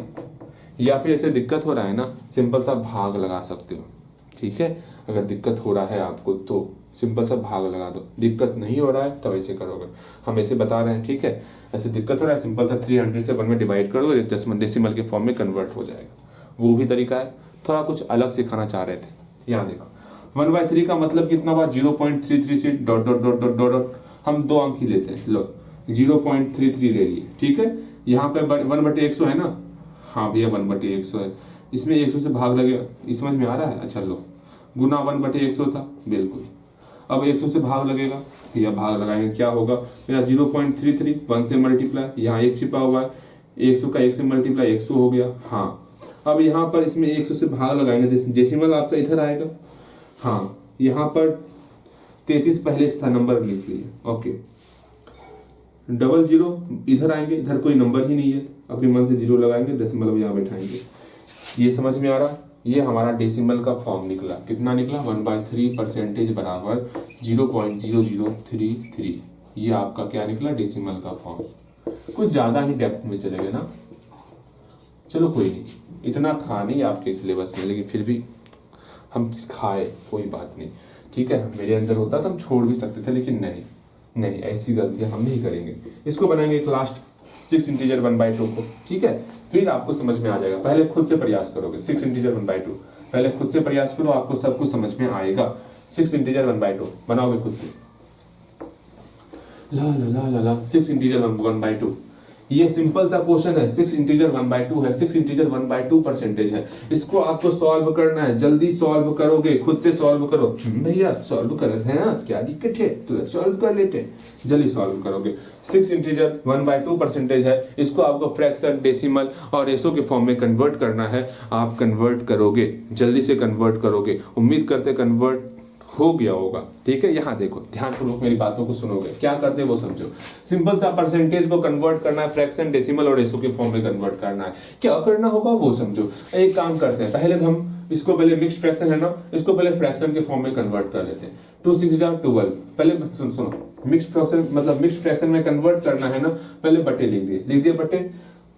Speaker 1: या फिर ऐसे दिक्कत हो रहा है ना, सिंपल सा भाग लगा सकते हो, ठीक है। अगर दिक्कत हो रहा है आपको तो सिंपल सा भाग लगा दो, दिक्कत नहीं हो रहा है तो ऐसे करोगे, हम ऐसे बता रहे हैं, ठीक है। ऐसे दिक्कत हो रहा है, सिंपल सा 300 से 1 में डिवाइड कर दो, डेसिमल के फॉर्म में कन्वर्ट हो जाएगा, वो भी तरीका है। थोड़ा कुछ अलग सिखाना चाह रहे थे। यहाँ देखो 1/3 का मतलब कितना हुआ, 0.333 dot dot dot dot dot, हम 2 अंक ही लेते हैं, लो 0.33 ले लिए, ठीक है। यहाँ पे 1/100 है ना, हाँ भैया 1/100 है, इसमें 100 से भाग लगेगा, इस समझ में आ रहा है, अच्छा लो, गुना 1/100 था, बिल्कुल। अब 100 से भाग लगेगा, भैया भाग लगाएंगे, क्या होगा मेरा 0.33, 1 से मल्टीप्लाई, यहाँ 1 छिपा हुआ है, 100 का 1 से मल्टीप्लाई 100 हो गया, हाँ। अब यहाँ पर इसमें 100 से भाग लगाएंगे, डेसिमल आपका इधर आएगा, हाँ। यहाँ पर 33 पहले था, नंबर लिख लीजिए, ओके। 00 इधर आएंगे, इधर कोई नंबर ही नहीं है, अपने मन से 0 लगाएंगे, डेसिमल यहाँ बैठाएंगे। ये समझ में आ रहा, ये हमारा डेसिमल का फॉर्म निकला, कितना निकला, 1/3% बराबर 0.0033, ये आपका क्या निकला, डेसिमल का फॉर्म। कुछ ज्यादा ही डेप्थ में चले गए ना, चलो कोई नहीं, इतना था नहीं आपके सिलेबस में, लेकिन फिर भी हम सिखाए, कोई बात नहीं, ठीक है। मेरे अंदर होता तो हम छोड़ भी सकते थे, लेकिन नहीं, ऐसी गलतियां हम नहीं करेंगे। इसको बनाएंगे एक लास्ट 6 इंटीजर 1/2 को, ठीक है, फिर आपको समझ में आ जाएगा। पहले खुद से प्रयास करोगे, 6 इंटीजर 1/2, पहले खुद से प्रयास करो, आपको सब कुछ समझ में आएगा। 6 इंटीजर 1/2 बनाओगे खुद से, ला ला ला ला ला 6 इंटीजर 1/2, ये सिंपल सा क्वेश्चन है, 6 इंटीजर 1/2 है, 6 इंटीजर 1/2% है। इसको आपको सॉल्व करना है, जल्दी सॉल्व करोगे, खुद से सॉल्व करो। भैया सॉल्व कर रहे हैं, क्या दिक्कत है, तो सॉल्व कर लेते हैं, जल्दी सॉल्व करोगे। 6 इंटीजर 1/2% है, इसको आपको फ्रैक्शन, डेसिमल और रेशो के फॉर्म में कन्वर्ट करना है। आप कन्वर्ट करोगे, जल्दी से कन्वर्ट करोगे, उम्मीद करते कन्वर्ट हो गया होगा, ठीक है। यहाँ देखो, ध्यानपूर्वक मेरी बातों को सुनोगे, क्या करते हैं वो समझो। सिंपल सा परसेंटेज को कन्वर्ट करना है, फ्रैक्शन, डेसिमल और रेशो के फॉर्म में कन्वर्ट करना है। क्या करना होगा वो समझो। एक काम करते हैं, पहले तो हम इसको पहले मिक्स्ड फ्रैक्शन है ना, इसको पहले फ्रैक्शन के फॉर्म में कन्वर्ट कर लेते हैं। 2 6 12, पहले सुनो, मिक्स्ड फ्रैक्शन मतलब मिक्स्ड फ्रैक्शन में कन्वर्ट करना है ना, पहले बटे लिख दिए बटे,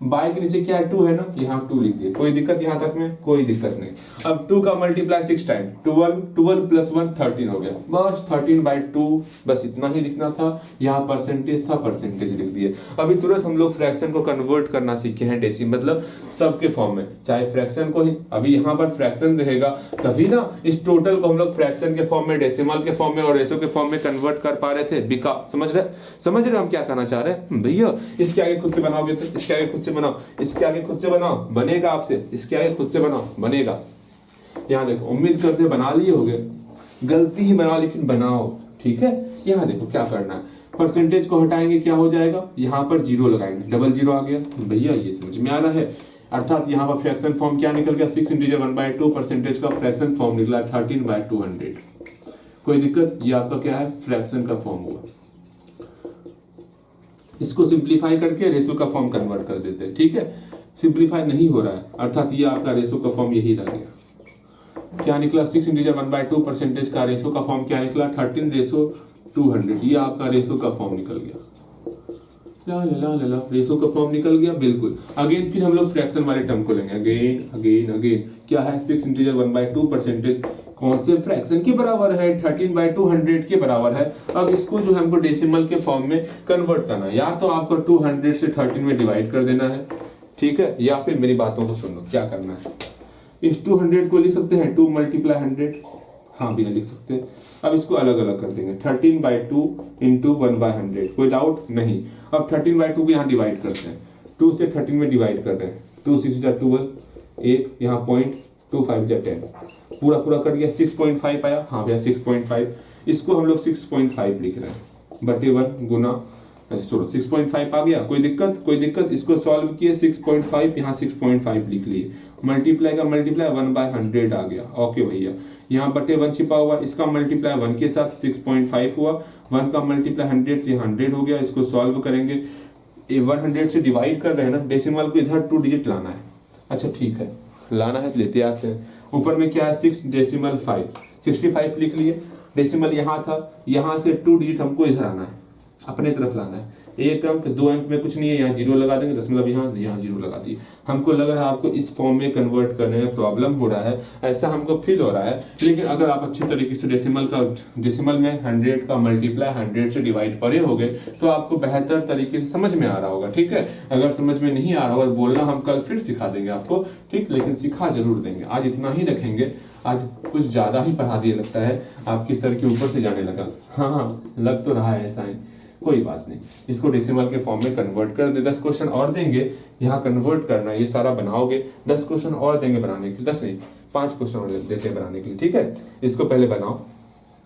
Speaker 1: बाय के नीचे क्या है 2 है ना, यहाँ 2 लिख दिए, कोई दिक्कत यहाँ तक में, कोई दिक्कत नहीं। अब 2 का मल्टीप्लाई 6 टाइम 12 प्लस 1 13 हो गया, बस 13/2, बस इतना ही लिखना था। यहाँ परसेंटेज था, परसेंटेज लिख दिए। अभी तुरंत हम लोग फ्रैक्शन को कन्वर्ट करना सीखे हैं डेसिमल मतलब सब के फॉर्म में, चाहे फ्रैक्शन को ही, अभी यहाँ पर फ्रैक्शन रहेगा तभी ना इस टोटल को हम लोग फ्रैक्शन के फॉर्म में, डेसिमल के फॉर्म में और रेशो के फॉर्म में कन्वर्ट कर पा रहे थे। बिका समझ रहे हम क्या कहना चाह रहे हैं भैया? इसके आगे खुद से बनाओगे तो इसके आगे खुद से बनाओ, इसके आगे खुद से बनाओ, बनेगा आपसे, इसके आगे खुद से बनाओ, बनेगा। यहाँ देखो, उम्मीद करते बना लिए होगे, गलती ही बना लेकिन बनाओ, ठीक है। यहाँ देखो क्या करना है, परसेंटेज को हटाएंगे, क्या हो जाएगा, यहाँ पर 0 लगाएंगे, डबल 0 आ गया भैया, ये समझ में आ रहा है। अर्थात यहाँ पर फ्रैक्शन फॉर्म क्या निकल गया, 6 इंटीजर 1/2 परसेंटेज का फ्रैक्शन फॉर्म निकला 13/200। कोई दिक्कत, ये आपका क्या है, फ्रैक्शन का फॉर्म हुआ। इसको सिंप्लीफाई करके रेशो का फॉर्म कन्वर्ट कर देते हैं, ठीक है। सिंप्लीफाई नहीं हो रहा है, अर्थात ये आपका रेशो का फॉर्म यही रह गया। क्या निकला, 6 इंटीजर 1/2 परसेंटेज का रेशो का फॉर्म क्या निकला, 13/200। ये आपका रेशो का फॉर्म निकल गया। ला ला ला ला, रेशो का फॉर्म निकल गया, बिल्कुल। अगेन फिर हम लोग फ्रैक्शन वाले टर्म को लेंगे, अगेन क्या है, 6 इंटीजर 1/2 परसेंटेज कौन से फ्रैक्शन के बराबर है, 13/200 के बराबर है। अब इसको जो हमको डेसिमल के फॉर्म में कन्वर्ट करना है, या तो आपको 200 से 13 में डिवाइड कर देना है, ठीक है, या फिर मेरी बातों को सुनो, क्या करना है, इस 200 को लिख सकते हैं 2 × 100, हाँ भैया लिख सकते हैं। अब इसको अलग अलग कर देंगे, 13/2 × 1/100, कोई डाउट नहीं। अब 13/2 को यहाँ डिवाइड करते हैं, 2 से 13 में डिवाइड कर रहे हैं, 2 6 12, एक यहाँ 0.25 10, पूरा कट गया, 6.5 आया, हाँ भैया 6.5। इसको हम लोग 6.5 लिख रहे हैं, बटे 1 गुना, अच्छा छोड़ो 6.5 आ गया, कोई दिक्कत। इसको सॉल्व किए 6.5, यहाँ 6.5 लिख लिए, मल्टीप्लाई का मल्टीप्लाई 1/100 आ गया। ओके भैया, यहाँ बटे 1 छिपा हुआ, इसका मल्टीप्लाई 1 के साथ 6.5 हुआ, 1 का मल्टीप्लाई 100 से 100 हो गया। इसको सॉल्व करेंगे, 100 से डिवाइड कर रहे हैं ना, डेसिमल को इधर 2 डिजिट लाना है। अच्छा ठीक है, लाना है लेते आते हैं। ऊपर में क्या है, 6.5, 65 लिख लिए, डेसिमल यहाँ था, यहाँ से 2 डिजिट हमको इधर आना है, अपने तरफ लाना है। एक अंक 2 अंक में कुछ नहीं है, यहाँ 0 लगा देंगे, दशमलव यहाँ 0 लगा दिए। हमको लग रहा है आपको इस फॉर्म में कन्वर्ट करने में प्रॉब्लम हो रहा है, ऐसा हमको फील हो रहा है। लेकिन अगर आप अच्छी तरीके से डेसिमल में 100 का मल्टीप्लाई 100 से डिवाइड करे होगे तो आपको बेहतर तरीके से समझ में आ रहा होगा, ठीक है। अगर समझ में नहीं आ रहा होगा बोलना, हम कल फिर सिखा देंगे आपको, ठीक, लेकिन सिखा जरूर देंगे। आज इतना ही रखेंगे, आज कुछ ज्यादा ही पढ़ा दिया लगता है, आपकी सर के ऊपर से जाने लगा। हाँ, लग तो रहा है ऐसा ही, कोई बात नहीं। इसको डेसिमल के फॉर्म में कन्वर्ट कर दे, 10 क्वेश्चन और देंगे, यहाँ कन्वर्ट करना, ये सारा बनाओगे, 10 क्वेश्चन और देंगे बनाने के लिए, 10 नहीं 5 क्वेश्चन और देते हैं बनाने के लिए, ठीक है। इसको पहले बनाओ,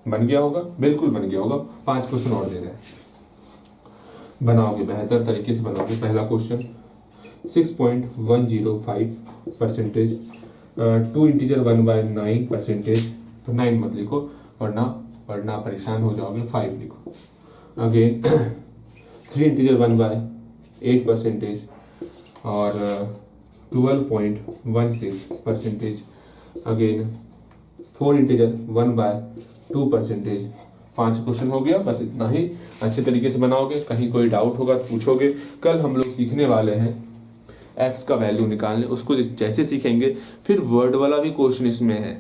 Speaker 1: बन गया होगा, बिल्कुल बन गया होगा, 5 क्वेश्चन और दे रहे हैं, बनाओगे बेहतर तरीके से बनाओगे। पहला क्वेश्चन 6.105 परसेंटेज, 2 इंटीजर 1/9 परसेंटेज, तो 9 मत लिखो वरना परेशान हो जाओगे, 5 लिखो। अगेन 3 इंटीजर 1/8 परसेंटेज और 12.16 percentage. Again 4 integer 1/2 percentage. 5 question हो गया, बस इतना ही। अच्छे तरीके से बनाओगे, कहीं कोई डाउट होगा तो पूछोगे। कल हम लोग सीखने वाले हैं एक्स का वैल्यू निकालने, उसको जैसे सीखेंगे फिर वर्ड वाला भी क्वेश्चन इसमें है,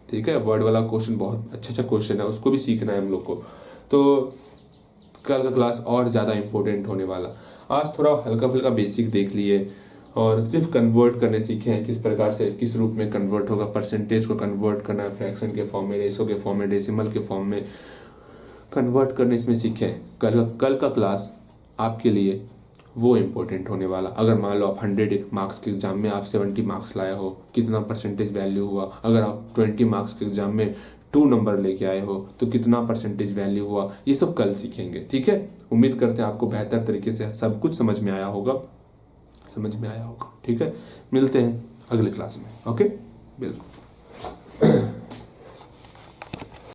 Speaker 1: ठीक है। वर्ड वाला क्वेश्चन बहुत अच्छा क्वेश्चन है, उसको भी सीखना है हम लोग को। तो कल का क्लास और ज़्यादा इंपॉर्टेंट होने वाला। आज थोड़ा हल्का फुल्का बेसिक देख लिए और सिर्फ कन्वर्ट करने सीखे हैं, किस प्रकार से किस रूप में कन्वर्ट होगा, परसेंटेज को कन्वर्ट करना है फ्रैक्शन के फॉर्म में, रेशो के फॉर्म में, डेसिमल के फॉर्म में कन्वर्ट करने इसमें सीखे हैं। कल का क्लास आपके लिए वो इम्पोर्टेंट होने वाला। अगर मान लो आप 100 मार्क्स के एग्जाम में आप 70 मार्क्स लाए हो, कितना परसेंटेज वैल्यू हुआ। अगर आप 20 मार्क्स के एग्जाम में 2 नंबर लेके आए हो तो कितना परसेंटेज वैल्यू हुआ, ये सब कल सीखेंगे, ठीक है। उम्मीद करते हैं आपको बेहतर तरीके से सब कुछ समझ में आया होगा, ठीक है। मिलते हैं अगले क्लास में, ओके, बिल्कुल।